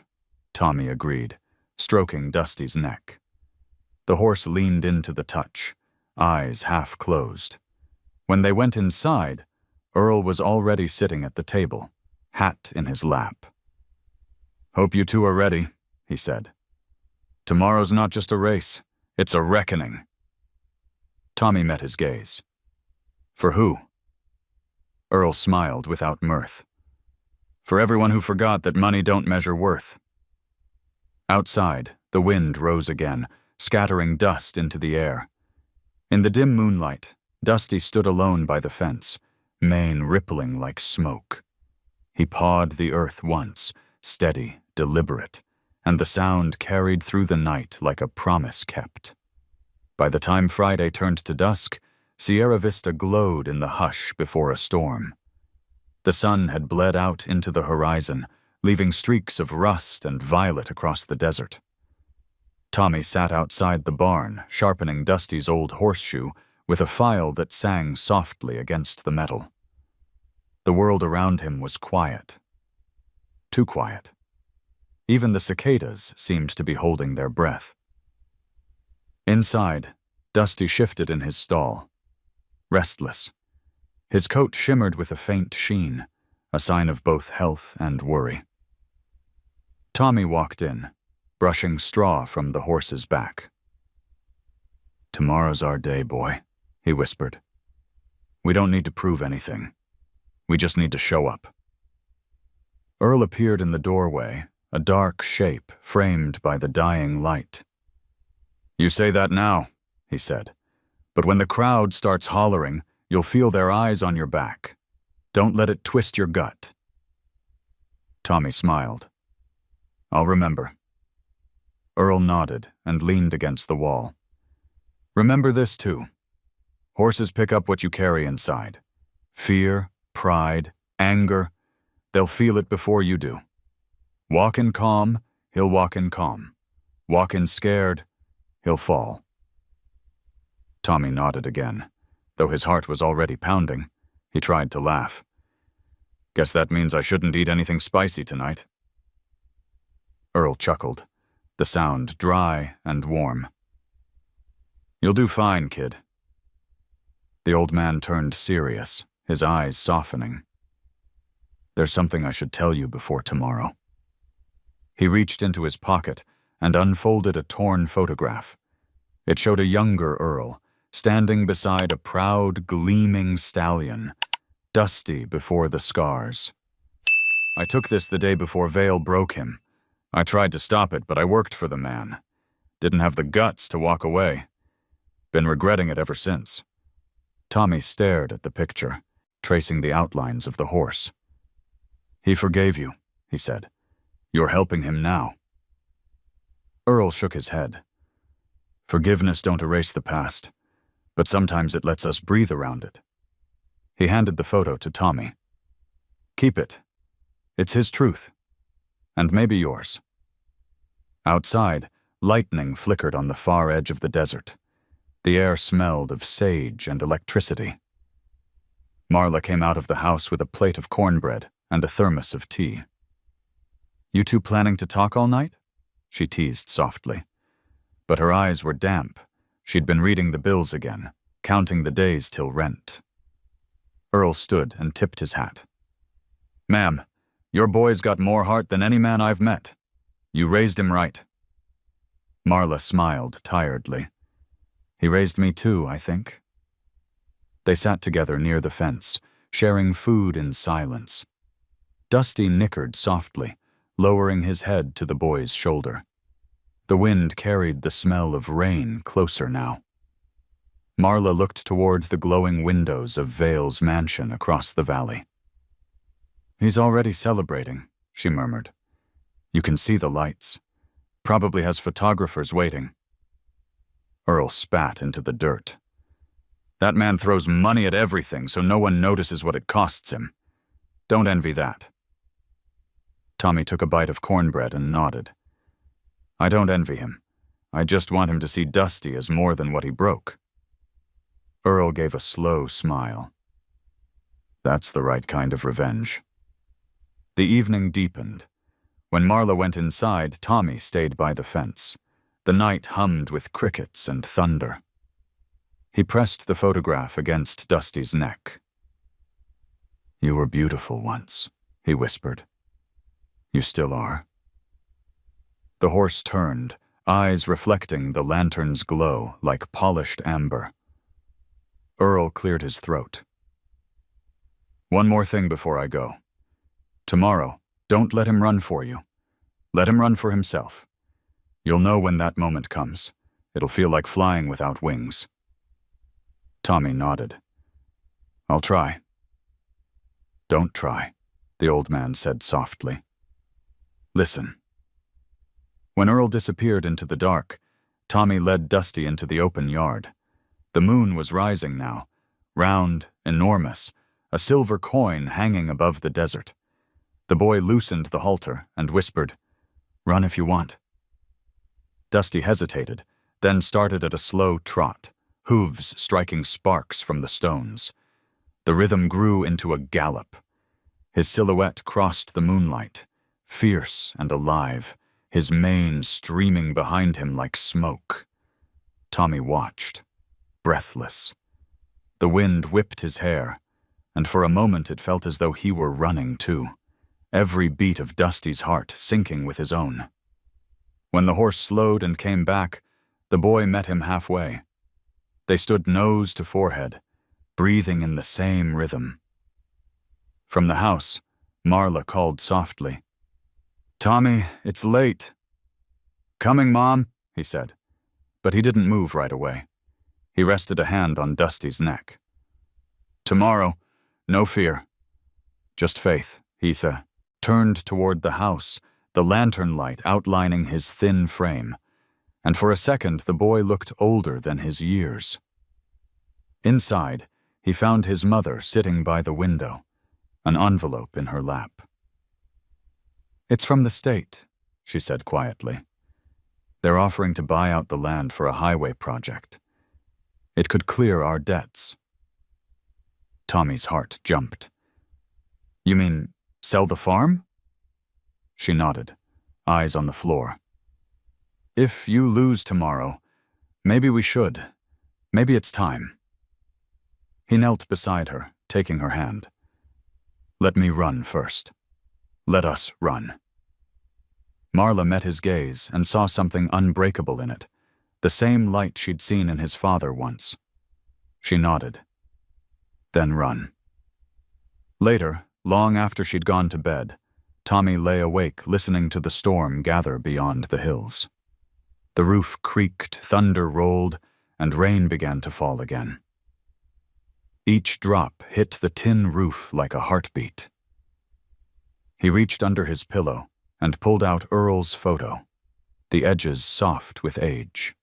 Tommy agreed, stroking Dusty's neck. The horse leaned into the touch, eyes half closed. When they went inside, Earl was already sitting at the table, hat in his lap. "Hope you two are ready," he said. "Tomorrow's not just a race, it's a reckoning." Tommy met his gaze. "For who?" Earl smiled without mirth. "For everyone who forgot that money don't measure worth." Outside, the wind rose again, scattering dust into the air. In the dim moonlight, Dusty stood alone by the fence, mane rippling like smoke. He pawed the earth once, steady, deliberate, and the sound carried through the night like a promise kept. By the time Friday turned to dusk, Sierra Vista glowed in the hush before a storm. The sun had bled out into the horizon, leaving streaks of rust and violet across the desert. Tommy sat outside the barn, sharpening Dusty's old horseshoe with a file that sang softly against the metal. The world around him was quiet. Too quiet. Even the cicadas seemed to be holding their breath. Inside, Dusty shifted in his stall, restless. His coat shimmered with a faint sheen, a sign of both health and worry. Tommy walked in, brushing straw from the horse's back. "Tomorrow's our day, boy," he whispered. "We don't need to prove anything. We just need to show up." Earl appeared in the doorway, a dark shape framed by the dying light. "You say that now," he said, "but when the crowd starts hollering, You'll feel their eyes on your back. Don't let it twist your gut." Tommy smiled. "I'll remember." Earl nodded and leaned against the wall. "Remember this too. Horses pick up what you carry inside. Fear, pride, anger. They'll feel it before you do. Walk in calm, he'll walk in calm. Walk in scared, he'll fall." Tommy nodded again. Though his heart was already pounding, he tried to laugh. "Guess that means I shouldn't eat anything spicy tonight." Earl chuckled, the sound dry and warm. "You'll do fine, kid." The old man turned serious, his eyes softening. "There's something I should tell you before tomorrow." He reached into his pocket and unfolded a torn photograph. It showed a younger Earl, standing beside a proud, gleaming stallion, dusty before the scars. "I took this the day before Vale broke him. I tried to stop it, but I worked for the man. Didn't have the guts to walk away. Been regretting it ever since." Tommy stared at the picture, tracing the outlines of the horse. "He forgave you," he said. "You're helping him now." Earl shook his head. "Forgiveness don't erase the past, but sometimes it lets us breathe around it." He handed the photo to Tommy. "Keep it. It's his truth. And maybe yours." Outside, lightning flickered on the far edge of the desert. The air smelled of sage and electricity. Marla came out of the house with a plate of cornbread and a thermos of tea. "You two planning to talk all night?" she teased softly. But her eyes were damp. She'd been reading the bills again, counting the days till rent. Earl stood and tipped his hat. "Ma'am, your boy's got more heart than any man I've met. You raised him right." Marla smiled tiredly. "He raised me too, I think." They sat together near the fence, sharing food in silence. Dusty nickered softly, lowering his head to the boy's shoulder. The wind carried the smell of rain closer now. Marla looked toward the glowing windows of Vale's mansion across the valley. "He's already celebrating," she murmured. "You can see the lights. Probably has photographers waiting." Earl spat into the dirt. "That man throws money at everything so no one notices what it costs him. Don't envy that." Tommy took a bite of cornbread and nodded. "I don't envy him. I just want him to see Dusty as more than what he broke." Earl gave a slow smile. "That's the right kind of revenge." The evening deepened. When Marla went inside, Tommy stayed by the fence. The night hummed with crickets and thunder. He pressed the photograph against Dusty's neck. "You were beautiful once," he whispered. "You still are." The horse turned, eyes reflecting the lantern's glow like polished amber. Earl cleared his throat. "One more thing before I go. Tomorrow, don't let him run for you. Let him run for himself. You'll know when that moment comes. It'll feel like flying without wings." Tommy nodded. "I'll try." "Don't try," the old man said softly. "Listen." When Earl disappeared into the dark, Tommy led Dusty into the open yard. The moon was rising now, round, enormous, a silver coin hanging above the desert. The boy loosened the halter and whispered, "Run if you want." Dusty hesitated, then started at a slow trot, hooves striking sparks from the stones. The rhythm grew into a gallop. His silhouette crossed the moonlight, fierce and alive, his mane streaming behind him like smoke. Tommy watched, breathless. The wind whipped his hair, and for a moment it felt as though he were running too, every beat of Dusty's heart syncing with his own. When the horse slowed and came back, the boy met him halfway. They stood nose to forehead, breathing in the same rhythm. From the house, Marla called softly, "Tommy, it's late." "Coming, Mom," he said, but he didn't move right away. He rested a hand on Dusty's neck. Tomorrow, no fear. Just faith, he said, turned toward the house, the lantern light outlining his thin frame, and for a second the boy looked older than his years. Inside, he found his mother sitting by the window, an envelope in her lap. "It's from the state," she said quietly. "They're offering to buy out the land for a highway project. It could clear our debts." Tommy's heart jumped. "You mean sell the farm?" She nodded, eyes on the floor. "If you lose tomorrow, maybe we should. Maybe it's time." He knelt beside her, taking her hand. "Let me run first. Let us run." Marla met his gaze and saw something unbreakable in it, the same light she'd seen in his father once. She nodded. "Then run." Later, long after she'd gone to bed, Tommy lay awake listening to the storm gather beyond the hills. The roof creaked, thunder rolled, and rain began to fall again. Each drop hit the tin roof like a heartbeat. He reached under his pillow and pulled out Earl's photo, the edges soft with age.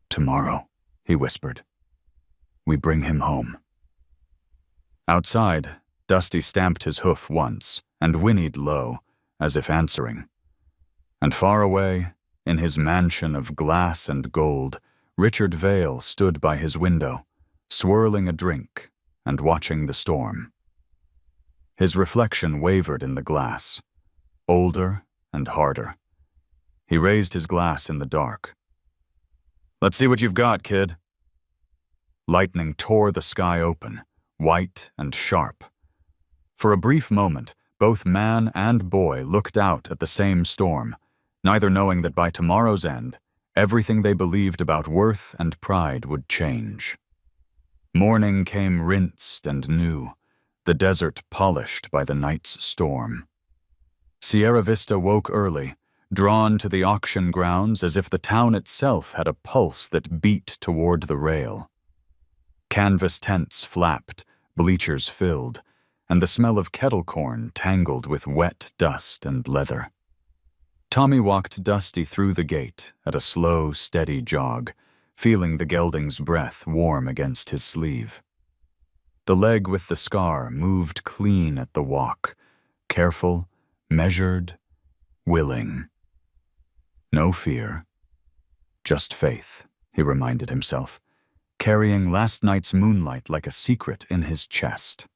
"Tomorrow," he whispered, "we bring him home." Outside, Dusty stamped his hoof once and whinnied low, as if answering. And far away, in his mansion of glass and gold, Richard Vale stood by his window, swirling a drink and watching the storm. His reflection wavered in the glass, older and harder. He raised his glass in the dark. "Let's see what you've got, kid." Lightning tore the sky open, white and sharp. For a brief moment, both man and boy looked out at the same storm, neither knowing that by tomorrow's end, everything they believed about worth and pride would change. Morning came rinsed and new, the desert polished by the night's storm. Sierra Vista woke early, drawn to the auction grounds as if the town itself had a pulse that beat toward the rail. Canvas tents flapped, bleachers filled, and the smell of kettle corn tangled with wet dust and leather. Tommy walked Dusty through the gate at a slow, steady jog, feeling the gelding's breath warm against his sleeve. The leg with the scar moved clean at the walk, careful, measured, willing. No fear, just faith, he reminded himself, carrying last night's moonlight like a secret in his chest.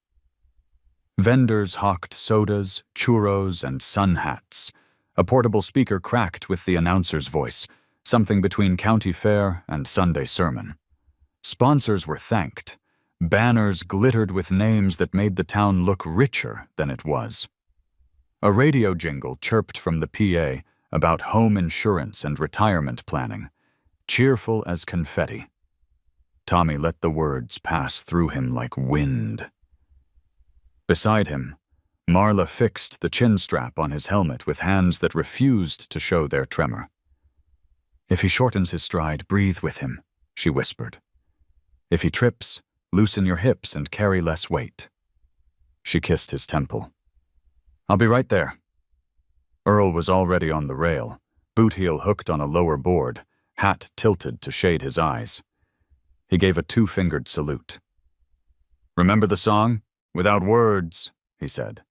Vendors hawked sodas, churros, and sun hats. A portable speaker cracked with the announcer's voice, something between county fair and Sunday sermon. Sponsors were thanked. Banners glittered with names that made the town look richer than it was. A radio jingle chirped from the PA about home insurance and retirement planning, cheerful as confetti. Tommy let the words pass through him like wind. Beside him, Marla fixed the chin strap on his helmet with hands that refused to show their tremor. "If he shortens his stride, breathe with him," she whispered. "If he trips, loosen your hips and carry less weight." She kissed his temple. "I'll be right there." Earl was already on the rail, boot heel hooked on a lower board, hat tilted to shade his eyes. He gave a two-fingered salute. "Remember the song? Without words," he said.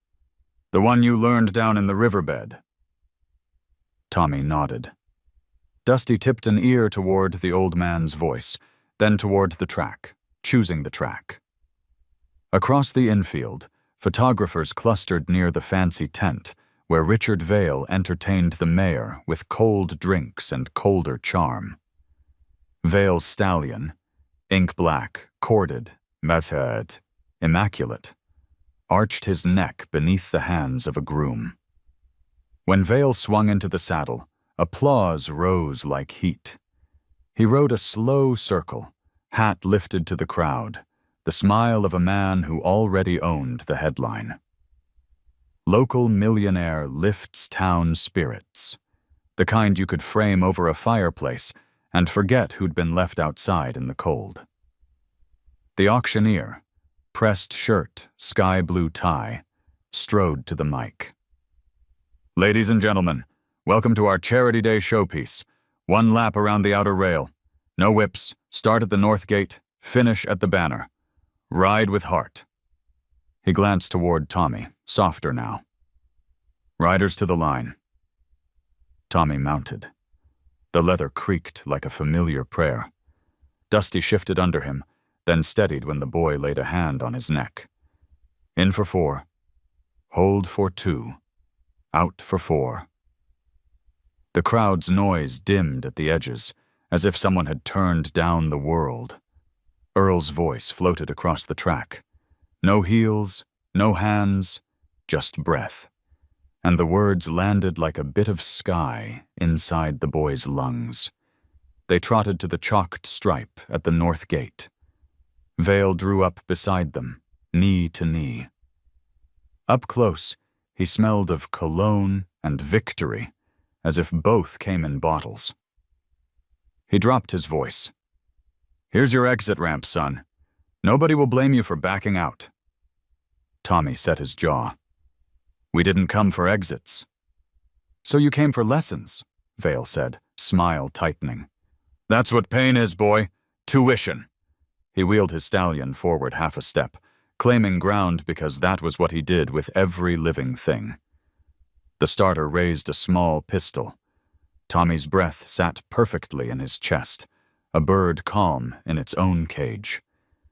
"The one you learned down in the riverbed." Tommy nodded. Dusty tipped an ear toward the old man's voice, then toward the track, choosing the track. Across the infield, photographers clustered near the fancy tent, where Richard Vale entertained the mayor with cold drinks and colder charm. Vale's stallion, ink black, corded, mazhet, immaculate, arched his neck beneath the hands of a groom. When Vale swung into the saddle, applause rose like heat. He rode a slow circle, hat lifted to the crowd, the smile of a man who already owned the headline. Local millionaire lifts town spirits, the kind you could frame over a fireplace and forget who'd been left outside in the cold. The auctioneer, pressed shirt, sky blue tie, strode to the mic. "Ladies and gentlemen, welcome to our Charity Day showpiece. 1 lap around the outer rail. No whips. Start at the north gate. Finish at the banner. Ride with heart." He glanced toward Tommy, softer now. "Riders to the line." Tommy mounted. The leather creaked like a familiar prayer. Dusty shifted under him, then steadied when the boy laid a hand on his neck. In for 4. Hold for 2. Out for 4. The crowd's noise dimmed at the edges, as if someone had turned down the world. Earl's voice floated across the track. No heels, no hands, just breath. And the words landed like a bit of sky inside the boy's lungs. They trotted to the chalked stripe at the north gate. Vale drew up beside them, knee to knee. Up close, he smelled of cologne and victory, as if both came in bottles. He dropped his voice. "Here's your exit ramp, son. Nobody will blame you for backing out." Tommy set his jaw. "We didn't come for exits." "So you came for lessons," Vale said, smile tightening. "That's what pain is, boy. Tuition." He wheeled his stallion forward half a step, claiming ground because that was what he did with every living thing. The starter raised a small pistol. Tommy's breath sat perfectly in his chest, a bird calm in its own cage.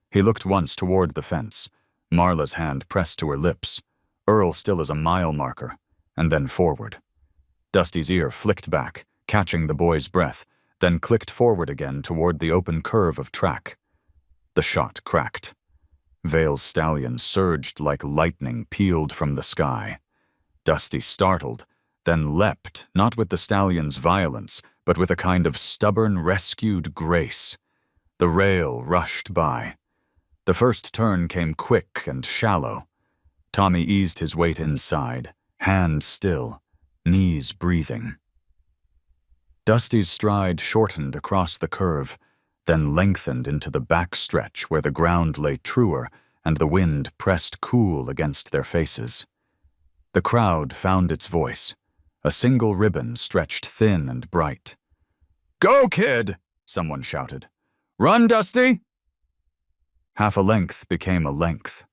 He looked once toward the fence, Marla's hand pressed to her lips, Earl still as a mile marker, and then forward. Dusty's ear flicked back, catching the boy's breath, then clicked forward again toward the open curve of track. The shot cracked. Vale's stallion surged like lightning peeled from the sky. Dusty startled, then leapt, not with the stallion's violence, but with a kind of stubborn, rescued grace. The rail rushed by. The first turn came quick and shallow. Tommy eased his weight inside, hands still, knees breathing. Dusty's stride shortened across the curve, then lengthened into the back stretch where the ground lay truer and the wind pressed cool against their faces. The crowd found its voice. A single ribbon stretched thin and bright. "Go, kid!" someone shouted. "Run, Dusty!" Half a length became a length.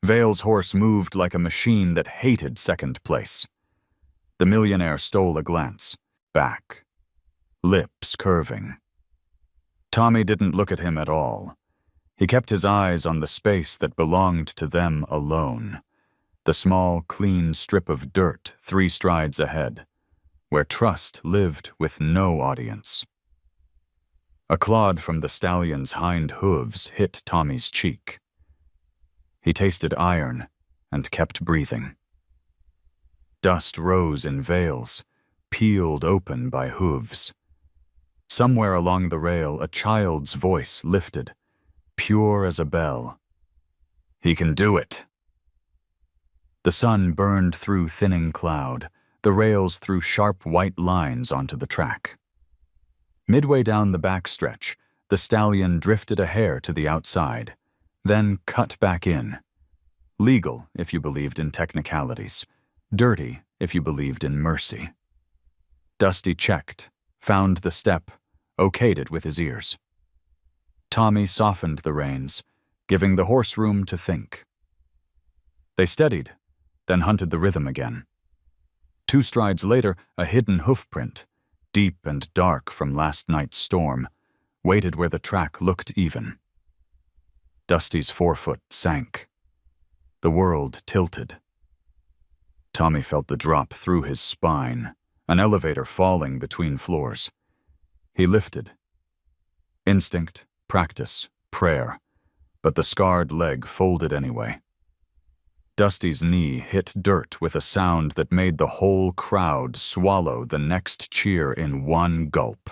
Vale's horse moved like a machine that hated second place. The millionaire stole a glance, back, lips curving. Tommy didn't look at him at all. He kept his eyes on the space that belonged to them alone, the small, clean strip of dirt 3 strides ahead, where trust lived with no audience. A clod from the stallion's hind hooves hit Tommy's cheek. He tasted iron and kept breathing. Dust rose in veils, peeled open by hooves. Somewhere along the rail, a child's voice lifted, pure as a bell. "He can do it." The sun burned through thinning cloud. The rails threw sharp white lines onto the track. Midway down the backstretch, the stallion drifted a hair to the outside, then cut back in. Legal, if you believed in technicalities. Dirty, if you believed in mercy. Dusty checked, found the step, okayed it with his ears. Tommy softened the reins, giving the horse room to think. They steadied, then hunted the rhythm again. 2 strides later, a hidden hoofprint, deep and dark from last night's storm, waited where the track looked even. Dusty's forefoot sank. The world tilted. Tommy felt the drop through his spine, an elevator falling between floors. He lifted. Instinct, practice, prayer, but the scarred leg folded anyway. Dusty's knee hit dirt with a sound that made the whole crowd swallow the next cheer in one gulp.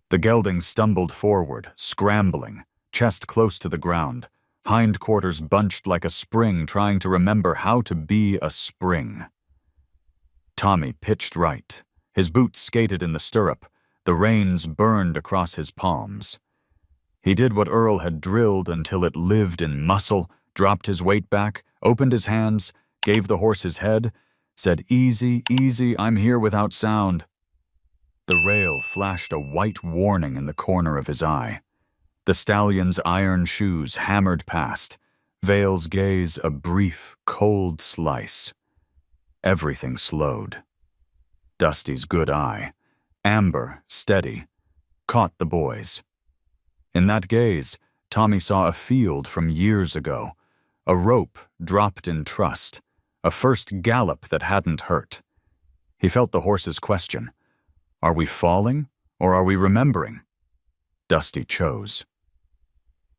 The gelding stumbled forward, scrambling, chest close to the ground, hindquarters bunched like a spring trying to remember how to be a spring. Tommy pitched right. His boots skated in the stirrup. The reins burned across his palms. He did what Earl had drilled until it lived in muscle, dropped his weight back, opened his hands, gave the horse his head, said, "Easy, easy, I'm here without sound." The rail flashed a white warning in the corner of his eye. The stallion's iron shoes hammered past, Vale's gaze a brief, cold slice. Everything slowed. Dusty's good eye, amber, steady, caught the boys. In that gaze, Tommy saw a field from years ago, a rope dropped in trust, a first gallop that hadn't hurt. He felt the horse's question, "Are we falling, or are we remembering?" Dusty chose.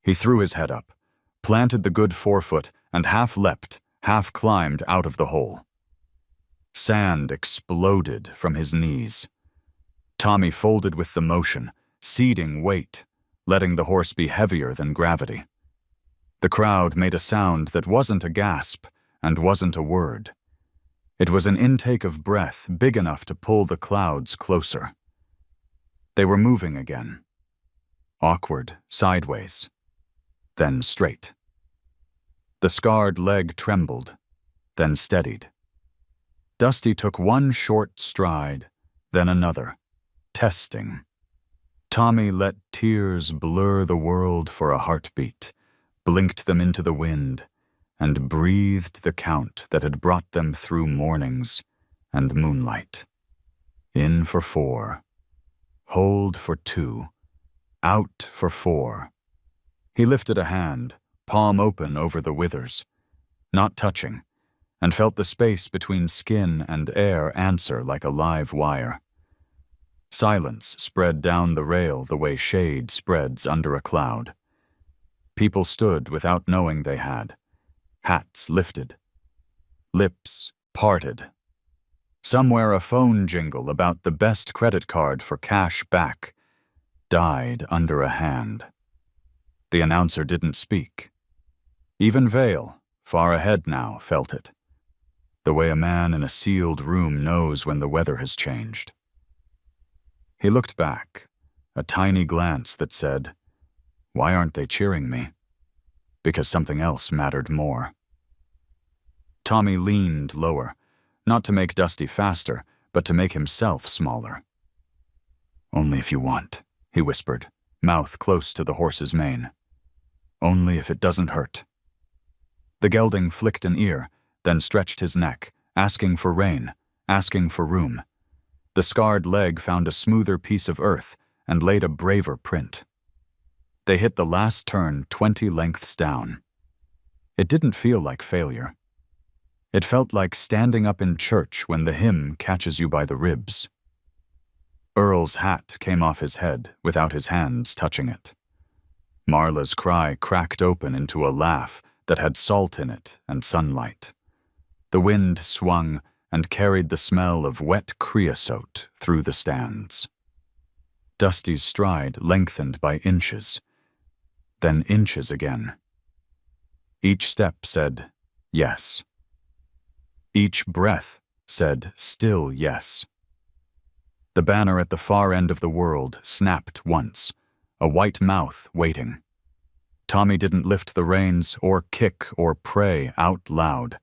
He threw his head up, planted the good forefoot, and half leapt, half climbed out of the hole. Sand exploded from his knees. Tommy folded with the motion, ceding weight, letting the horse be heavier than gravity. The crowd made a sound that wasn't a gasp and wasn't a word. It was an intake of breath big enough to pull the clouds closer. They were moving again. Awkward, sideways, then straight. The scarred leg trembled, then steadied. Dusty took one short stride, then another, testing. Tommy let tears blur the world for a heartbeat, blinked them into the wind, and breathed the count that had brought them through mornings and moonlight. In for 4. Hold for 2. Out for 4. He lifted a hand, palm open over the withers, not touching, and felt the space between skin and air answer like a live wire. Silence spread down the rail the way shade spreads under a cloud. People stood without knowing they had. Hats lifted. Lips parted. Somewhere a phone jingle about the best credit card for cash back died under a hand. The announcer didn't speak. Even Vale, far ahead now, felt it. The way a man in a sealed room knows when the weather has changed. He looked back, a tiny glance that said, "Why aren't they cheering me?" Because something else mattered more. Tommy leaned lower, not to make Dusty faster, but to make himself smaller. "Only if you want," he whispered, mouth close to the horse's mane. "Only if it doesn't hurt." The gelding flicked an ear, then stretched his neck, asking for rain, asking for room. The scarred leg found a smoother piece of earth and laid a braver print. They hit the last turn 20 lengths down. It didn't feel like failure. It felt like standing up in church when the hymn catches you by the ribs. Earl's hat came off his head without his hands touching it. Marla's cry cracked open into a laugh that had salt in it and sunlight. The wind swung and carried the smell of wet creosote through the stands. Dusty's stride lengthened by inches, then inches again. Each step said, yes. Each breath said, still yes. The banner at the far end of the world snapped once, a white mouth waiting. Tommy didn't lift the reins or kick or pray out loud.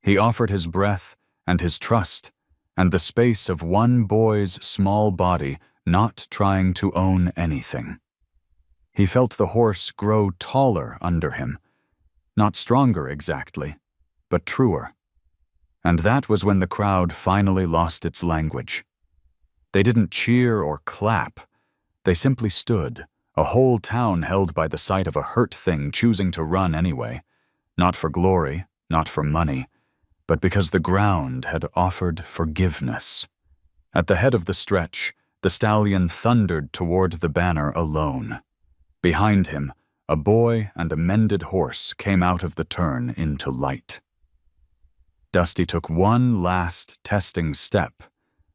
He offered his breath and his trust and the space of one boy's small body not trying to own anything. He felt the horse grow taller under him, not stronger exactly, but truer. And that was when the crowd finally lost its language. They didn't cheer or clap. They simply stood, a whole town held by the sight of a hurt thing choosing to run anyway, not for glory, not for money, but because the ground had offered forgiveness. At the head of the stretch, the stallion thundered toward the banner alone. Behind him, a boy and a mended horse came out of the turn into light. Dusty took one last testing step,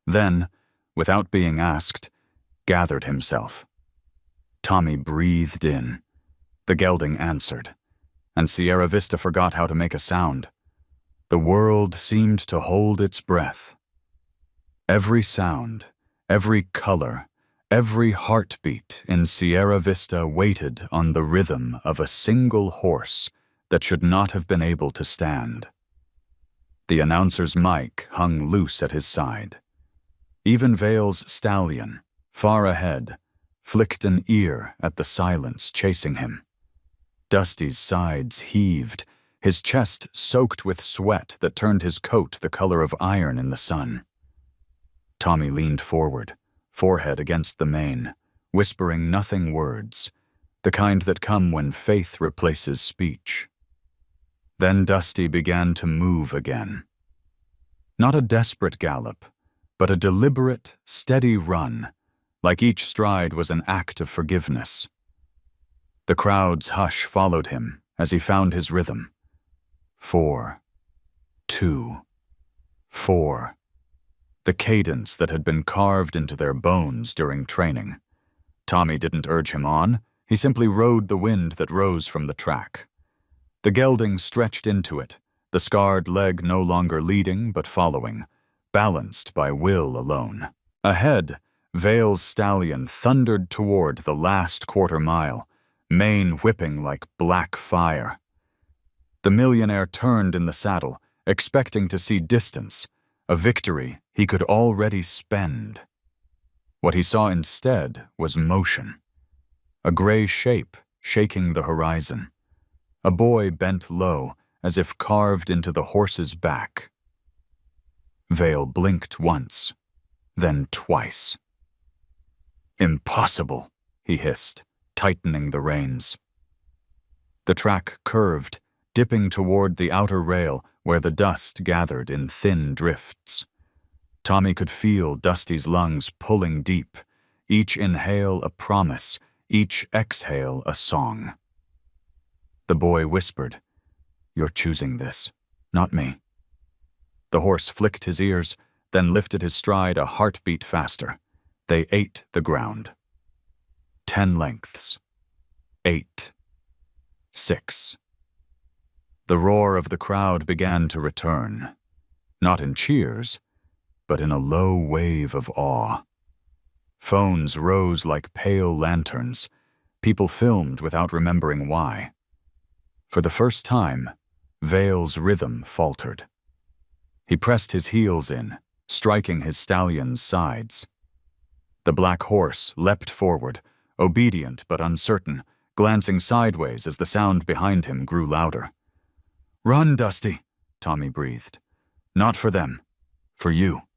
then, without being asked, gathered himself. Tommy breathed in. The gelding answered, and Sierra Vista forgot how to make a sound. The world seemed to hold its breath. Every sound, every color, Every heartbeat in Sierra Vista waited on the rhythm of a single horse that should not have been able to stand. The announcer's mic hung loose at his side. Even Vale's stallion, far ahead, flicked an ear at the silence chasing him. Dusty's sides heaved, his chest soaked with sweat that turned his coat the color of iron in the sun. Tommy leaned forward, forehead against the mane, whispering nothing words, the kind that come when faith replaces speech. Then Dusty began to move again. Not a desperate gallop, but a deliberate, steady run, like each stride was an act of forgiveness. The crowd's hush followed him as he found his rhythm. 4, 2, 4. The cadence that had been carved into their bones during training. Tommy didn't urge him on, he simply rode the wind that rose from the track. The gelding stretched into it, the scarred leg no longer leading but following, balanced by will alone. Ahead, Vale's stallion thundered toward the last quarter mile, mane whipping like black fire. The millionaire turned in the saddle, expecting to see distance, a victory he could already spend. What he saw instead was motion. A gray shape shaking the horizon. A boy bent low, as if carved into the horse's back. Vale blinked once, then twice. "Impossible," he hissed, tightening the reins. The track curved, dipping toward the outer rail where the dust gathered in thin drifts. Tommy could feel Dusty's lungs pulling deep, each inhale a promise, each exhale a song. The boy whispered, "You're choosing this, not me." The horse flicked his ears, then lifted his stride a heartbeat faster. They ate the ground. 10 lengths. 8. 6. The roar of the crowd began to return, not in cheers, but in a low wave of awe. Phones rose like pale lanterns. People filmed without remembering why. For the first time, Vale's rhythm faltered. He pressed his heels in, striking his stallion's sides. The black horse leapt forward, obedient but uncertain, glancing sideways as the sound behind him grew louder. "Run, Dusty," Tommy breathed. "Not for them, for you."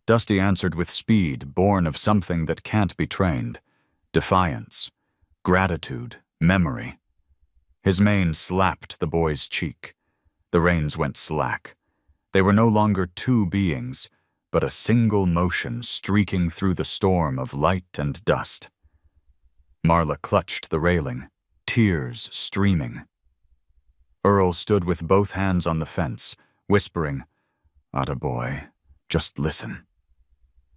Dusty answered with speed born of something that can't be trained: defiance, gratitude, memory. His mane slapped the boy's cheek. The reins went slack. They were no longer two beings, but a single motion streaking through the storm of light and dust. Marla clutched the railing, tears streaming. Earl stood with both hands on the fence, whispering, "Attaboy, just listen."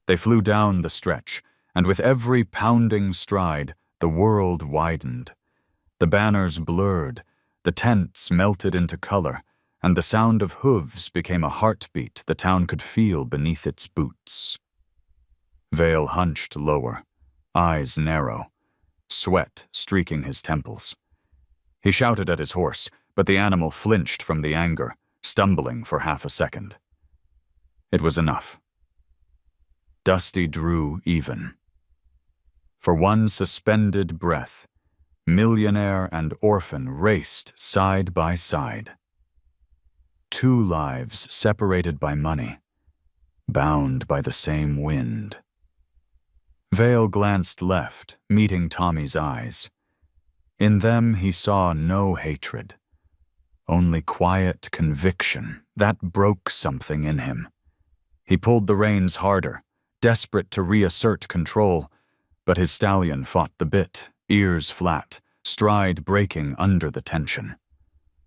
They flew down the stretch, and with every pounding stride, the world widened. The banners blurred, the tents melted into color, and the sound of hooves became a heartbeat the town could feel beneath its boots. Vale hunched lower, eyes narrow, sweat streaking his temples. He shouted at his horse, but the animal flinched from the anger, stumbling for half a second. It was enough. Dusty drew even. For one suspended breath, millionaire and orphan raced side by side. 2 lives separated by money, bound by the same wind. Vale glanced left, meeting Tommy's eyes. In them he saw no hatred, only quiet conviction that broke something in him. He pulled the reins harder, desperate to reassert control, but his stallion fought the bit, ears flat, stride breaking under the tension.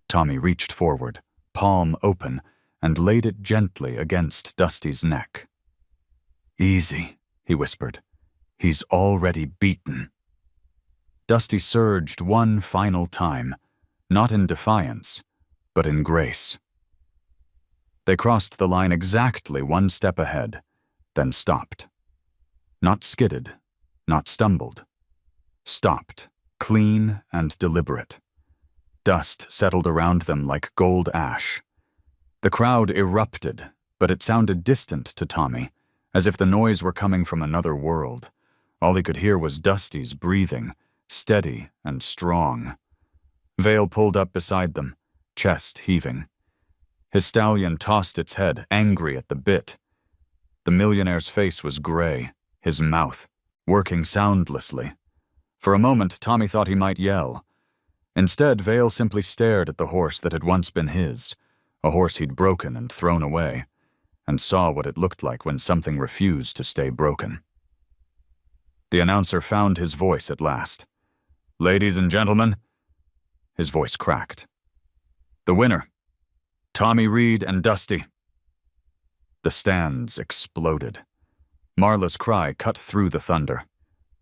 Tommy reached forward, palm open, and laid it gently against Dusty's neck. "Easy," he whispered. "He's already beaten." Dusty surged one final time, not in defiance, but in grace. They crossed the line exactly 1 step ahead, then stopped. Not skidded, not stumbled. Stopped, clean and deliberate. Dust settled around them like gold ash. The crowd erupted, but it sounded distant to Tommy, as if the noise were coming from another world. All he could hear was Dusty's breathing, steady and strong. Vale pulled up beside them, chest heaving. His stallion tossed its head, angry at the bit. The millionaire's face was gray, his mouth working soundlessly. For a moment, Tommy thought he might yell. Instead, Vale simply stared at the horse that had once been his, a horse he'd broken and thrown away, and saw what it looked like when something refused to stay broken. The announcer found his voice at last. "Ladies and gentlemen," his voice cracked. "The winner, Tommy Reed and Dusty." The stands exploded. Marla's cry cut through the thunder.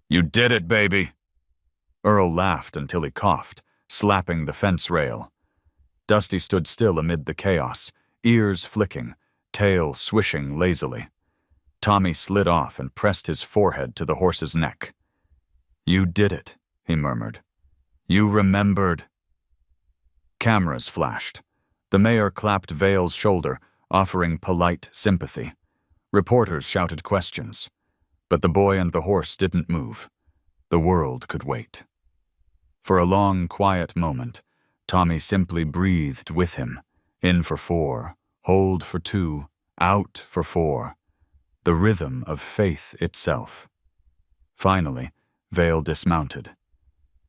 "You did it, baby!" Earl laughed until he coughed, slapping the fence rail. Dusty stood still amid the chaos, ears flicking, tail swishing lazily. Tommy slid off and pressed his forehead to the horse's neck. "You did it," he murmured. "You remembered." Cameras flashed. The mayor clapped Vale's shoulder, offering polite sympathy. Reporters shouted questions. But the boy and the horse didn't move. The world could wait. For a long, quiet moment, Tommy simply breathed with him. In for 4, hold for 2, out for 4. The rhythm of faith itself. Finally, Vale dismounted.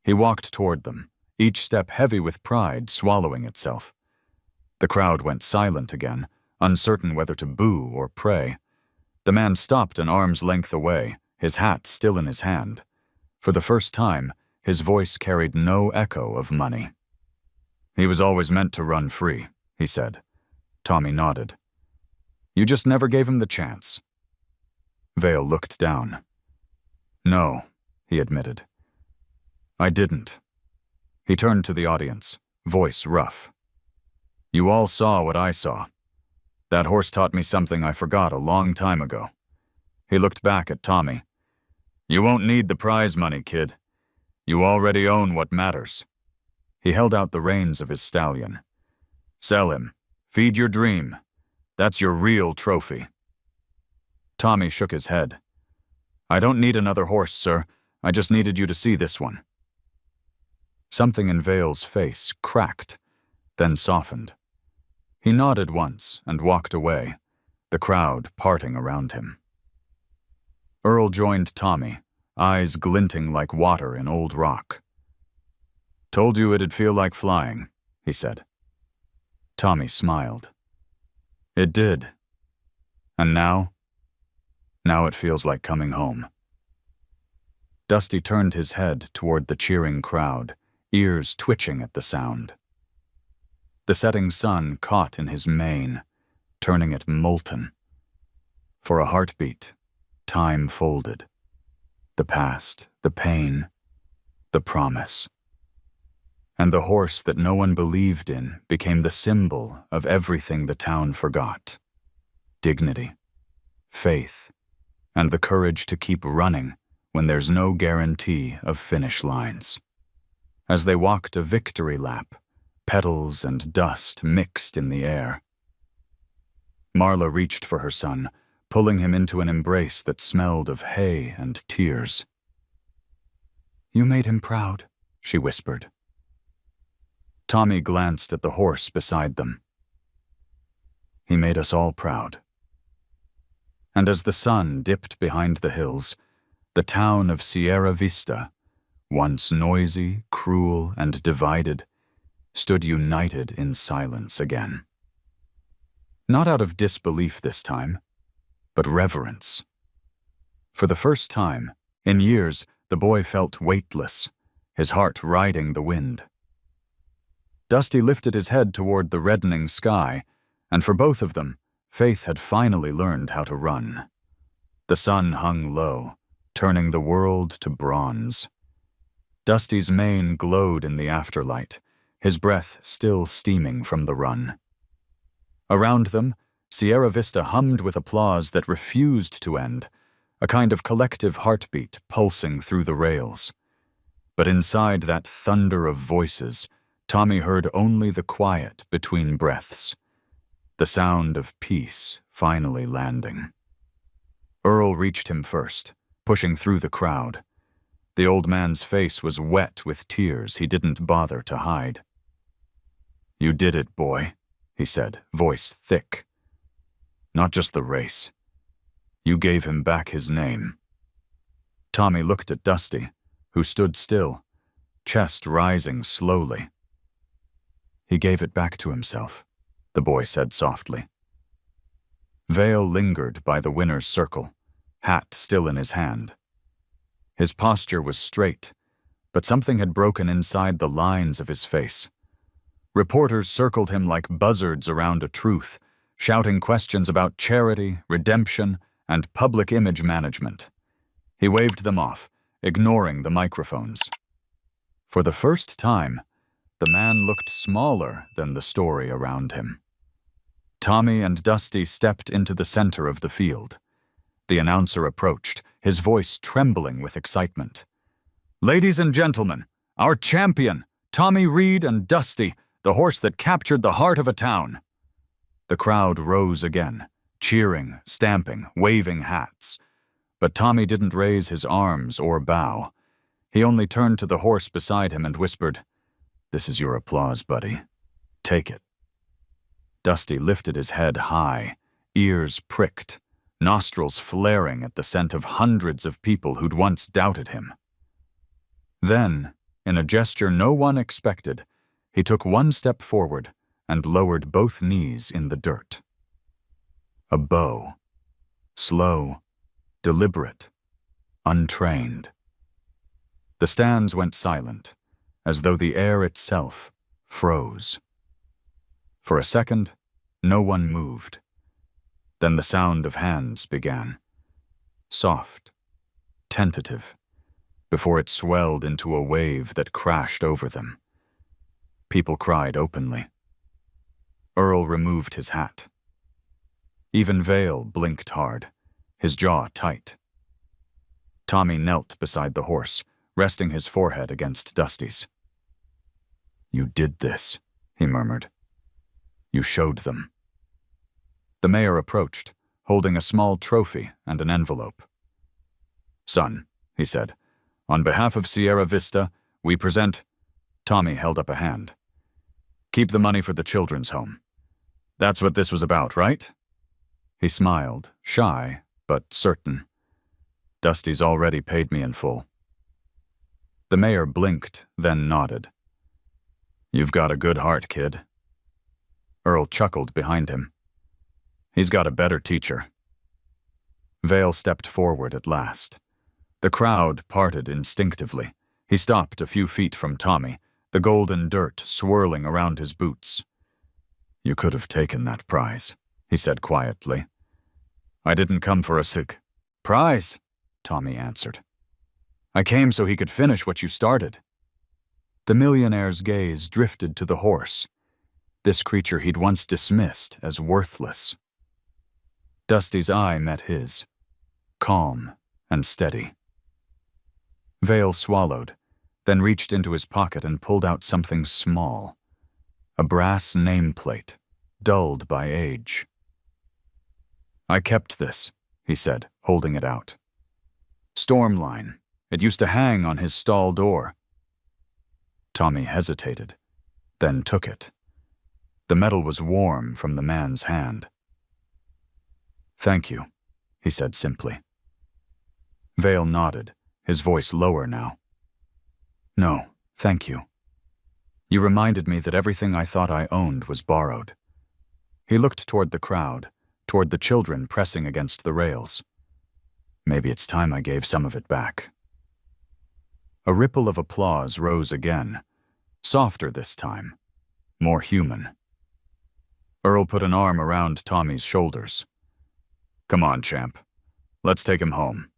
He walked toward them, each step heavy with pride swallowing itself. The crowd went silent again, uncertain whether to boo or pray. The man stopped an arm's length away, his hat still in his hand. For the first time, his voice carried no echo of money. "He was always meant to run free," he said. Tommy nodded. "You just never gave him the chance." Vale looked down. "No," he admitted. "I didn't." He turned to the audience, voice rough. "You all saw what I saw. That horse taught me something I forgot a long time ago." He looked back at Tommy. "You won't need the prize money, kid. You already own what matters." He held out the reins of his stallion. "Sell him. Feed your dream. That's your real trophy." Tommy shook his head. "I don't need another horse, sir. I just needed you to see this one." Something in Vale's face cracked, then softened. He nodded once and walked away, the crowd parting around him. Earl joined Tommy, eyes glinting like water in old rock. "Told you it'd feel like flying," he said. Tommy smiled. "It did. And now? Now it feels like coming home." Dusty turned his head toward the cheering crowd, ears twitching at the sound. The setting sun caught in his mane, turning it molten. For a heartbeat, time folded. The past, the pain, the promise. And the horse that no one believed in became the symbol of everything the town forgot. Dignity, faith, and the courage to keep running when there's no guarantee of finish lines. As they walked a victory lap, petals and dust mixed in the air. Marla reached for her son, pulling him into an embrace that smelled of hay and tears. "You made him proud," she whispered. Tommy glanced at the horse beside them. "He made us all proud." And as the sun dipped behind the hills, the town of Sierra Vista, once noisy, cruel, and divided, stood united in silence again. Not out of disbelief this time, but reverence. For the first time, in years, the boy felt weightless, his heart riding the wind. Dusty lifted his head toward the reddening sky, and for both of them, Faith had finally learned how to run. The sun hung low, turning the world to bronze. Dusty's mane glowed in the afterlight, his breath still steaming from the run. Around them, Sierra Vista hummed with applause that refused to end, a kind of collective heartbeat pulsing through the rails. But inside that thunder of voices, Tommy heard only the quiet between breaths, the sound of peace finally landing. Earl reached him first, pushing through the crowd. The old man's face was wet with tears he didn't bother to hide. "You did it, boy," he said, voice thick. "Not just the race. You gave him back his name." Tommy looked at Dusty, who stood still, chest rising slowly. "He gave it back to himself," the boy said softly. Vale lingered by the winner's circle, hat still in his hand. His posture was straight, but something had broken inside the lines of his face. Reporters circled him like buzzards around a truth, shouting questions about charity, redemption, and public image management. He waved them off, ignoring the microphones. For the first time, the man looked smaller than the story around him. Tommy and Dusty stepped into the center of the field. The announcer approached, his voice trembling with excitement. "Ladies and gentlemen, our champion, Tommy Reed and Dusty, the horse that captured the heart of a town." The crowd rose again, cheering, stamping, waving hats. But Tommy didn't raise his arms or bow. He only turned to the horse beside him and whispered, "This is your applause, buddy. Take it." Dusty lifted his head high, ears pricked, nostrils flaring at the scent of hundreds of people who'd once doubted him. Then, in a gesture no one expected, he took one step forward and lowered both knees in the dirt. A bow. Slow, deliberate, untrained. The stands went silent, as though the air itself froze. For a second, no one moved. Then the sound of hands began. Soft, tentative, before it swelled into a wave that crashed over them. People cried openly. Earl removed his hat. Even Vale blinked hard, his jaw tight. Tommy knelt beside the horse, resting his forehead against Dusty's. "You did this," he murmured. "You showed them." The mayor approached, holding a small trophy and an envelope. "Son," he said, "on behalf of Sierra Vista, we present—" Tommy held up a hand. "Keep the money for the children's home. That's what this was about, right?" He smiled, shy, but certain. "Dusty's already paid me in full." The mayor blinked, then nodded. "You've got a good heart, kid." Earl chuckled behind him. "He's got a better teacher." Vale stepped forward at last. The crowd parted instinctively. He stopped a few feet from Tommy, the golden dirt swirling around his boots. "You could have taken that prize," he said quietly. "I didn't come for a sick prize," Tommy answered. "I came so he could finish what you started." The millionaire's gaze drifted to the horse, this creature he'd once dismissed as worthless. Dusty's eye met his, calm and steady. Vale swallowed, then reached into his pocket and pulled out something small, a brass nameplate, dulled by age. "I kept this," he said, holding it out. "Stormline. It used to hang on his stall door." Tommy hesitated, then took it. The metal was warm from the man's hand. "Thank you," he said simply. Vale nodded, his voice lower now. "No, thank you. You reminded me that everything I thought I owned was borrowed." He looked toward the crowd, toward the children pressing against the rails. "Maybe it's time I gave some of it back." A ripple of applause rose again, softer this time, more human. Earl put an arm around Tommy's shoulders. "Come on, champ. Let's take him home."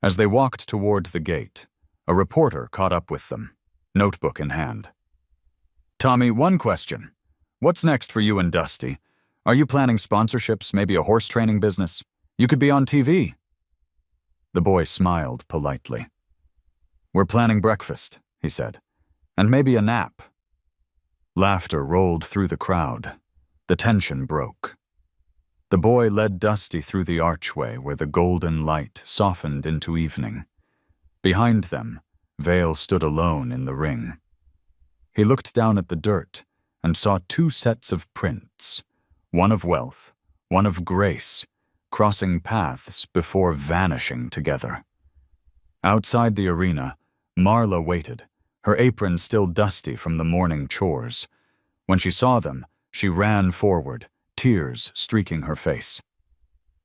As they walked toward the gate, a reporter caught up with them, notebook in hand. "Tommy, one question. What's next for you and Dusty? Are you planning sponsorships, maybe a horse training business? You could be on TV." The boy smiled politely. "We're planning breakfast," he said, "and maybe a nap." Laughter rolled through the crowd. The tension broke. The boy led Dusty through the archway where the golden light softened into evening. Behind them, Vale stood alone in the ring. He looked down at the dirt and saw two sets of prints, one of wealth, one of grace, crossing paths before vanishing together. Outside the arena, Marla waited, her apron still dusty from the morning chores. When she saw them, she ran forward, tears streaking her face.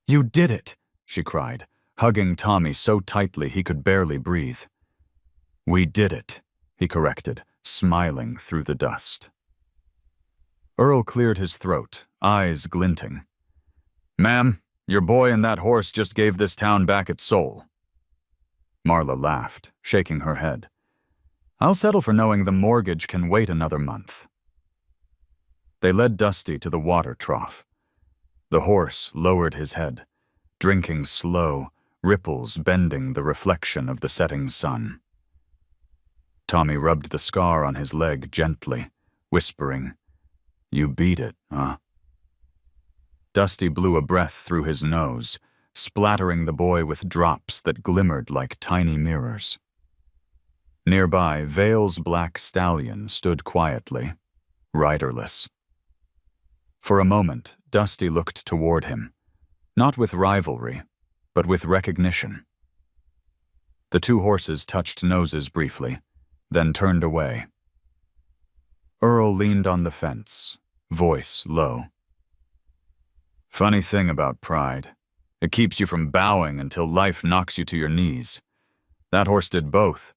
"You did it!" she cried, hugging Tommy so tightly he could barely breathe. "We did it," he corrected, smiling through the dust. Earl cleared his throat, eyes glinting. "Ma'am, your boy and that horse just gave this town back its soul." Marla laughed, shaking her head. "I'll settle for knowing the mortgage can wait another month." They led Dusty to the water trough. The horse lowered his head, drinking slow, ripples bending the reflection of the setting sun. Tommy rubbed the scar on his leg gently, whispering, "You beat it, huh?" Dusty blew a breath through his nose, splattering the boy with drops that glimmered like tiny mirrors. Nearby, Vale's black stallion stood quietly, riderless. For a moment, Dusty looked toward him, not with rivalry, but with recognition. The two horses touched noses briefly, then turned away. Earl leaned on the fence, voice low. "Funny thing about pride. It keeps you from bowing until life knocks you to your knees. That horse did both,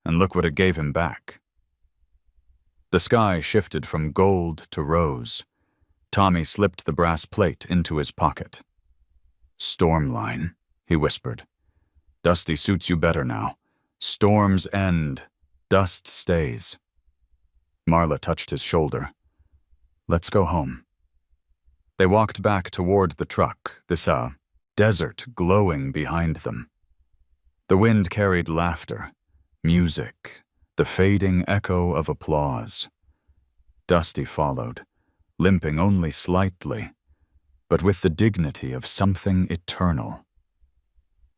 and look what it gave him back." The sky shifted from gold to rose. Tommy slipped the brass plate into his pocket. "Stormline," he whispered. "Dusty suits you better now. Storms end. Dust stays." Marla touched his shoulder. "Let's go home." They walked back toward the truck, this desert glowing behind them. The wind carried laughter, music, the fading echo of applause. Dusty followed, limping only slightly, but with the dignity of something eternal.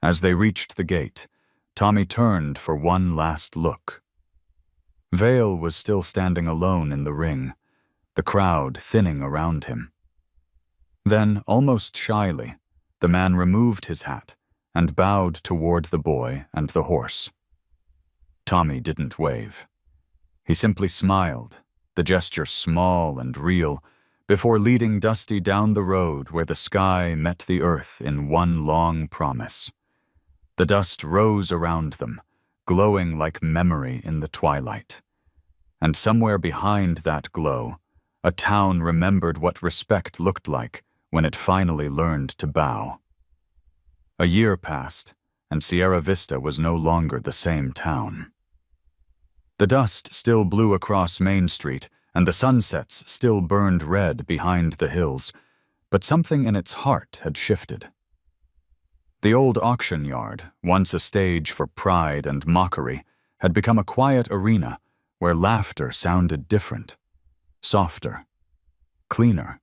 As they reached the gate, Tommy turned for one last look. Vale was still standing alone in the ring, the crowd thinning around him. Then, almost shyly, the man removed his hat and bowed toward the boy and the horse. Tommy didn't wave. He simply smiled, the gesture small and real, before leading Dusty down the road where the sky met the earth in one long promise. The dust rose around them, glowing like memory in the twilight. And somewhere behind that glow, a town remembered what respect looked like when it finally learned to bow. A year passed, and Sierra Vista was no longer the same town. The dust still blew across Main Street, and the sunsets still burned red behind the hills, but something in its heart had shifted. The old auction yard, once a stage for pride and mockery, had become a quiet arena where laughter sounded different, softer, cleaner.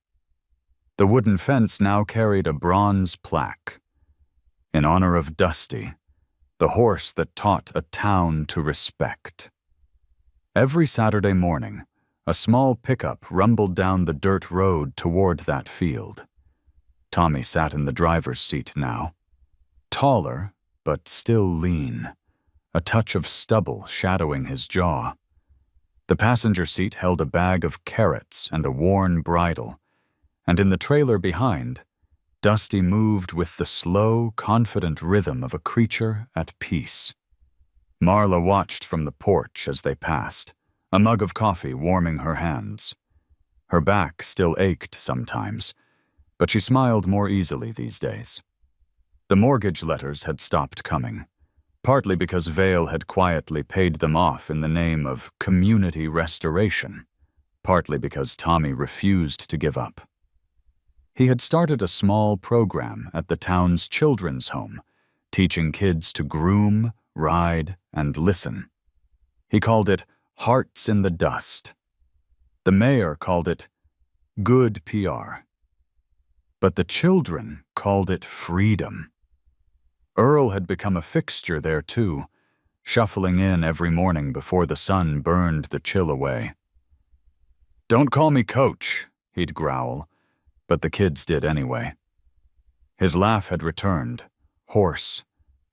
The wooden fence now carried a bronze plaque. In honor of Dusty, the horse that taught a town to respect. Every Saturday morning, a small pickup rumbled down the dirt road toward that field. Tommy sat in the driver's seat now. Taller, but still lean, a touch of stubble shadowing his jaw. The passenger seat held a bag of carrots and a worn bridle, and in the trailer behind, Dusty moved with the slow, confident rhythm of a creature at peace. Marla watched from the porch as they passed, a mug of coffee warming her hands. Her back still ached sometimes, but she smiled more easily these days. The mortgage letters had stopped coming, partly because Vale had quietly paid them off in the name of community restoration, partly because Tommy refused to give up. He had started a small program at the town's children's home, teaching kids to groom, ride, and listen. He called it Hearts in the Dust. The mayor called it good PR. But the children called it freedom. Earl had become a fixture there too, shuffling in every morning before the sun burned the chill away. "Don't call me Coach," he'd growl, but the kids did anyway. His laugh had returned, hoarse,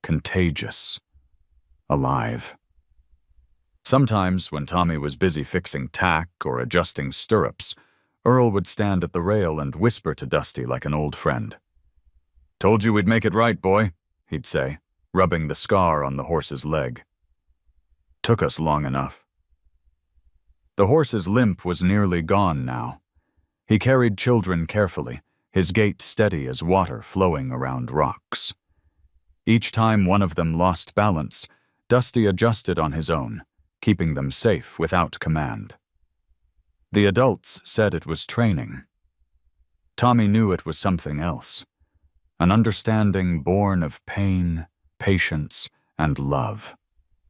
contagious, alive. Sometimes, when Tommy was busy fixing tack or adjusting stirrups, Earl would stand at the rail and whisper to Dusty like an old friend. "Told you we'd make it right, boy," he'd say, rubbing the scar on the horse's leg. "Took us long enough." The horse's limp was nearly gone now. He carried children carefully, his gait steady as water flowing around rocks. Each time one of them lost balance, Dusty adjusted on his own, keeping them safe without command. The adults said it was training. Tommy knew it was something else, an understanding born of pain, patience, and love.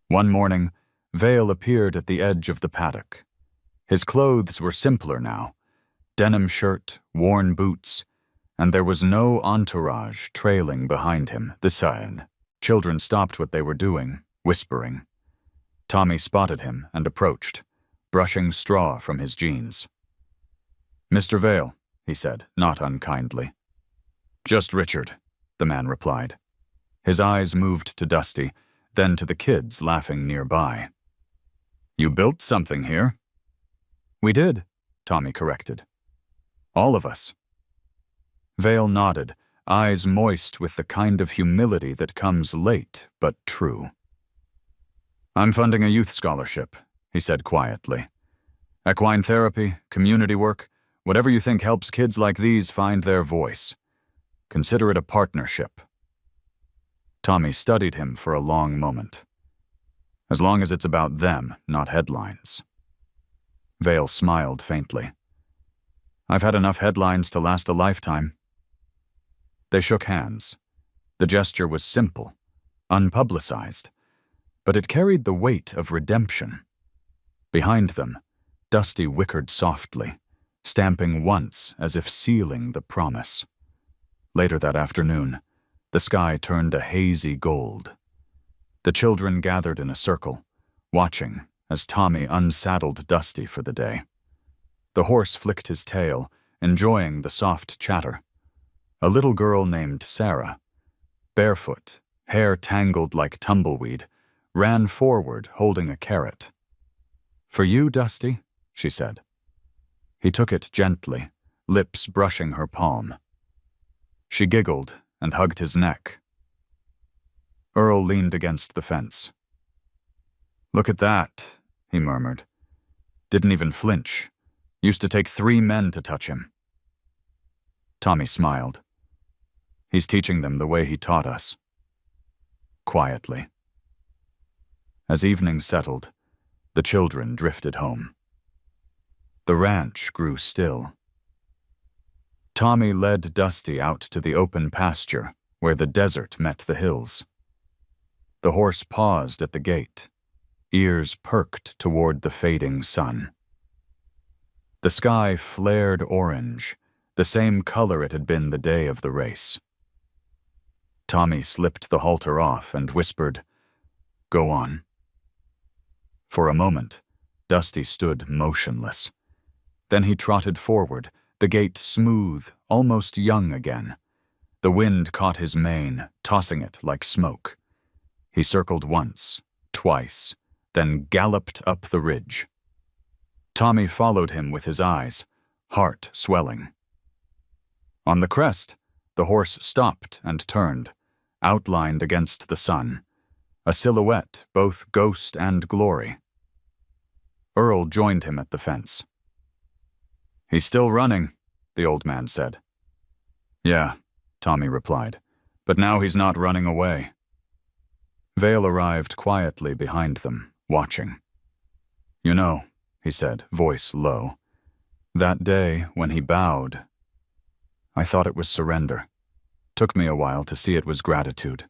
One morning, Vale appeared at the edge of the paddock. His clothes were simpler now, denim shirt, worn boots, and there was no entourage trailing behind him. The side. Children stopped what they were doing, whispering. Tommy spotted him and approached, brushing straw from his jeans. "Mr. Vale," he said, not unkindly. "Just Richard," the man replied. His eyes moved to Dusty, then to the kids laughing nearby. "You built something here." "We did," Tommy corrected. "All of us." Vale nodded, eyes moist with the kind of humility that comes late but true. "I'm funding a youth scholarship," he said quietly. "Equine therapy, community work, whatever you think helps kids like these find their voice. Consider it a partnership." Tommy studied him for a long moment. "As long as it's about them, not headlines." Vale smiled faintly. "I've had enough headlines to last a lifetime." They shook hands. The gesture was simple, unpublicized, but it carried the weight of redemption. Behind them, Dusty whickered softly, stamping once as if sealing the promise. Later that afternoon, the sky turned a hazy gold. The children gathered in a circle, watching as Tommy unsaddled Dusty for the day. The horse flicked his tail, enjoying the soft chatter. A little girl named Sarah, barefoot, hair tangled like tumbleweed, ran forward holding a carrot. "For you, Dusty," she said. He took it gently, lips brushing her palm. She giggled and hugged his neck. Earl leaned against the fence. "Look at that," he murmured. "Didn't even flinch. Used to take 3 men to touch him." Tommy smiled. "He's teaching them the way he taught us." Quietly. As evening settled, the children drifted home. The ranch grew still. Tommy led Dusty out to the open pasture where the desert met the hills. The horse paused at the gate, ears perked toward the fading sun. The sky flared orange, the same color it had been the day of the race. Tommy slipped the halter off and whispered, "Go on." For a moment, Dusty stood motionless. Then he trotted forward, the gait smooth, almost young again. The wind caught his mane, tossing it like smoke. He circled once, twice, then galloped up the ridge. Tommy followed him with his eyes, heart swelling. On the crest, the horse stopped and turned, outlined against the sun, a silhouette both ghost and glory. Earl joined him at the fence. "He's still running," the old man said. "Yeah," Tommy replied, "but now he's not running away." Vale arrived quietly behind them, watching. "You know," he said, voice low, "that day when he bowed, I thought it was surrender. Took me a while to see it was gratitude."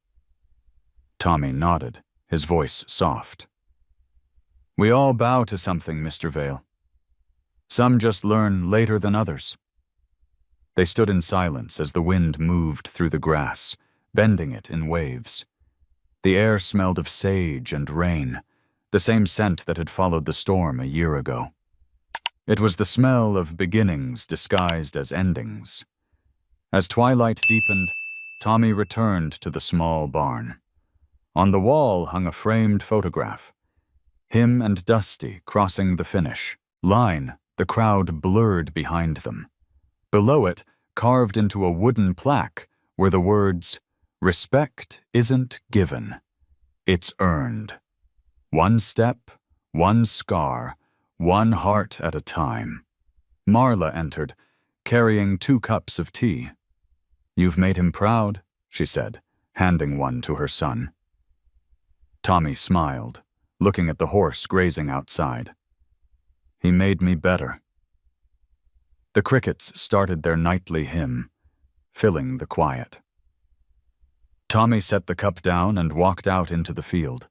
Tommy nodded, his voice soft. We all bow to something, Mr. Vale. Some just learn later than others. They stood in silence as the wind moved through the grass, bending it in waves. The air smelled of sage and rain, the same scent that had followed the storm a year ago. It was the smell of beginnings disguised as endings. As twilight deepened, Tommy returned to the small barn. On the wall hung a framed photograph. Him and Dusty crossing the finish line, the crowd blurred behind them. Below it, carved into a wooden plaque, were the words, "Respect isn't given, it's earned. One step, one scar, one heart at a time." Marla entered, carrying 2 cups of tea. "You've made him proud," she said, handing one to her son. Tommy smiled, looking at the horse grazing outside. "He made me better." The crickets started their nightly hymn, filling the quiet. Tommy set the cup down and walked out into the field.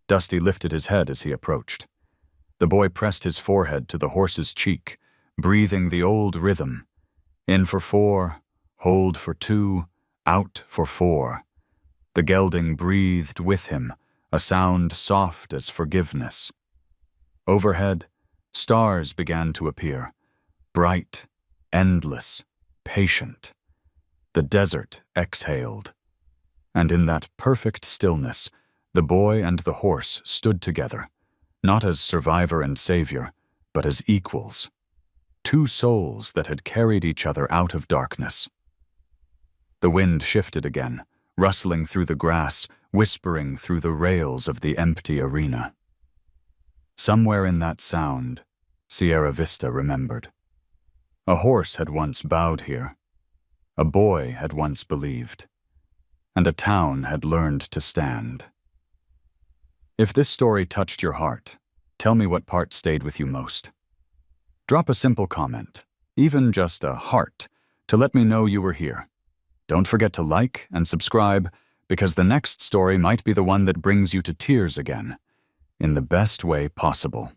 Dusty lifted his head as he approached. The boy pressed his forehead to the horse's cheek, breathing the old rhythm. In for 4, hold for 2, out for 4. The gelding breathed with him, a sound soft as forgiveness. Overhead, stars began to appear, bright, endless, patient. The desert exhaled. And in that perfect stillness, the boy and the horse stood together, not as survivor and savior, but as equals. 2 souls that had carried each other out of darkness. The wind shifted again, rustling through the grass, whispering through the rails of the empty arena. Somewhere in that sound, Sierra Vista remembered. A horse had once bowed here. A boy had once believed. And a town had learned to stand. If this story touched your heart, tell me what part stayed with you most. Drop a simple comment, even just a heart, to let me know you were here. Don't forget to like and subscribe, because the next story might be the one that brings you to tears again, in the best way possible.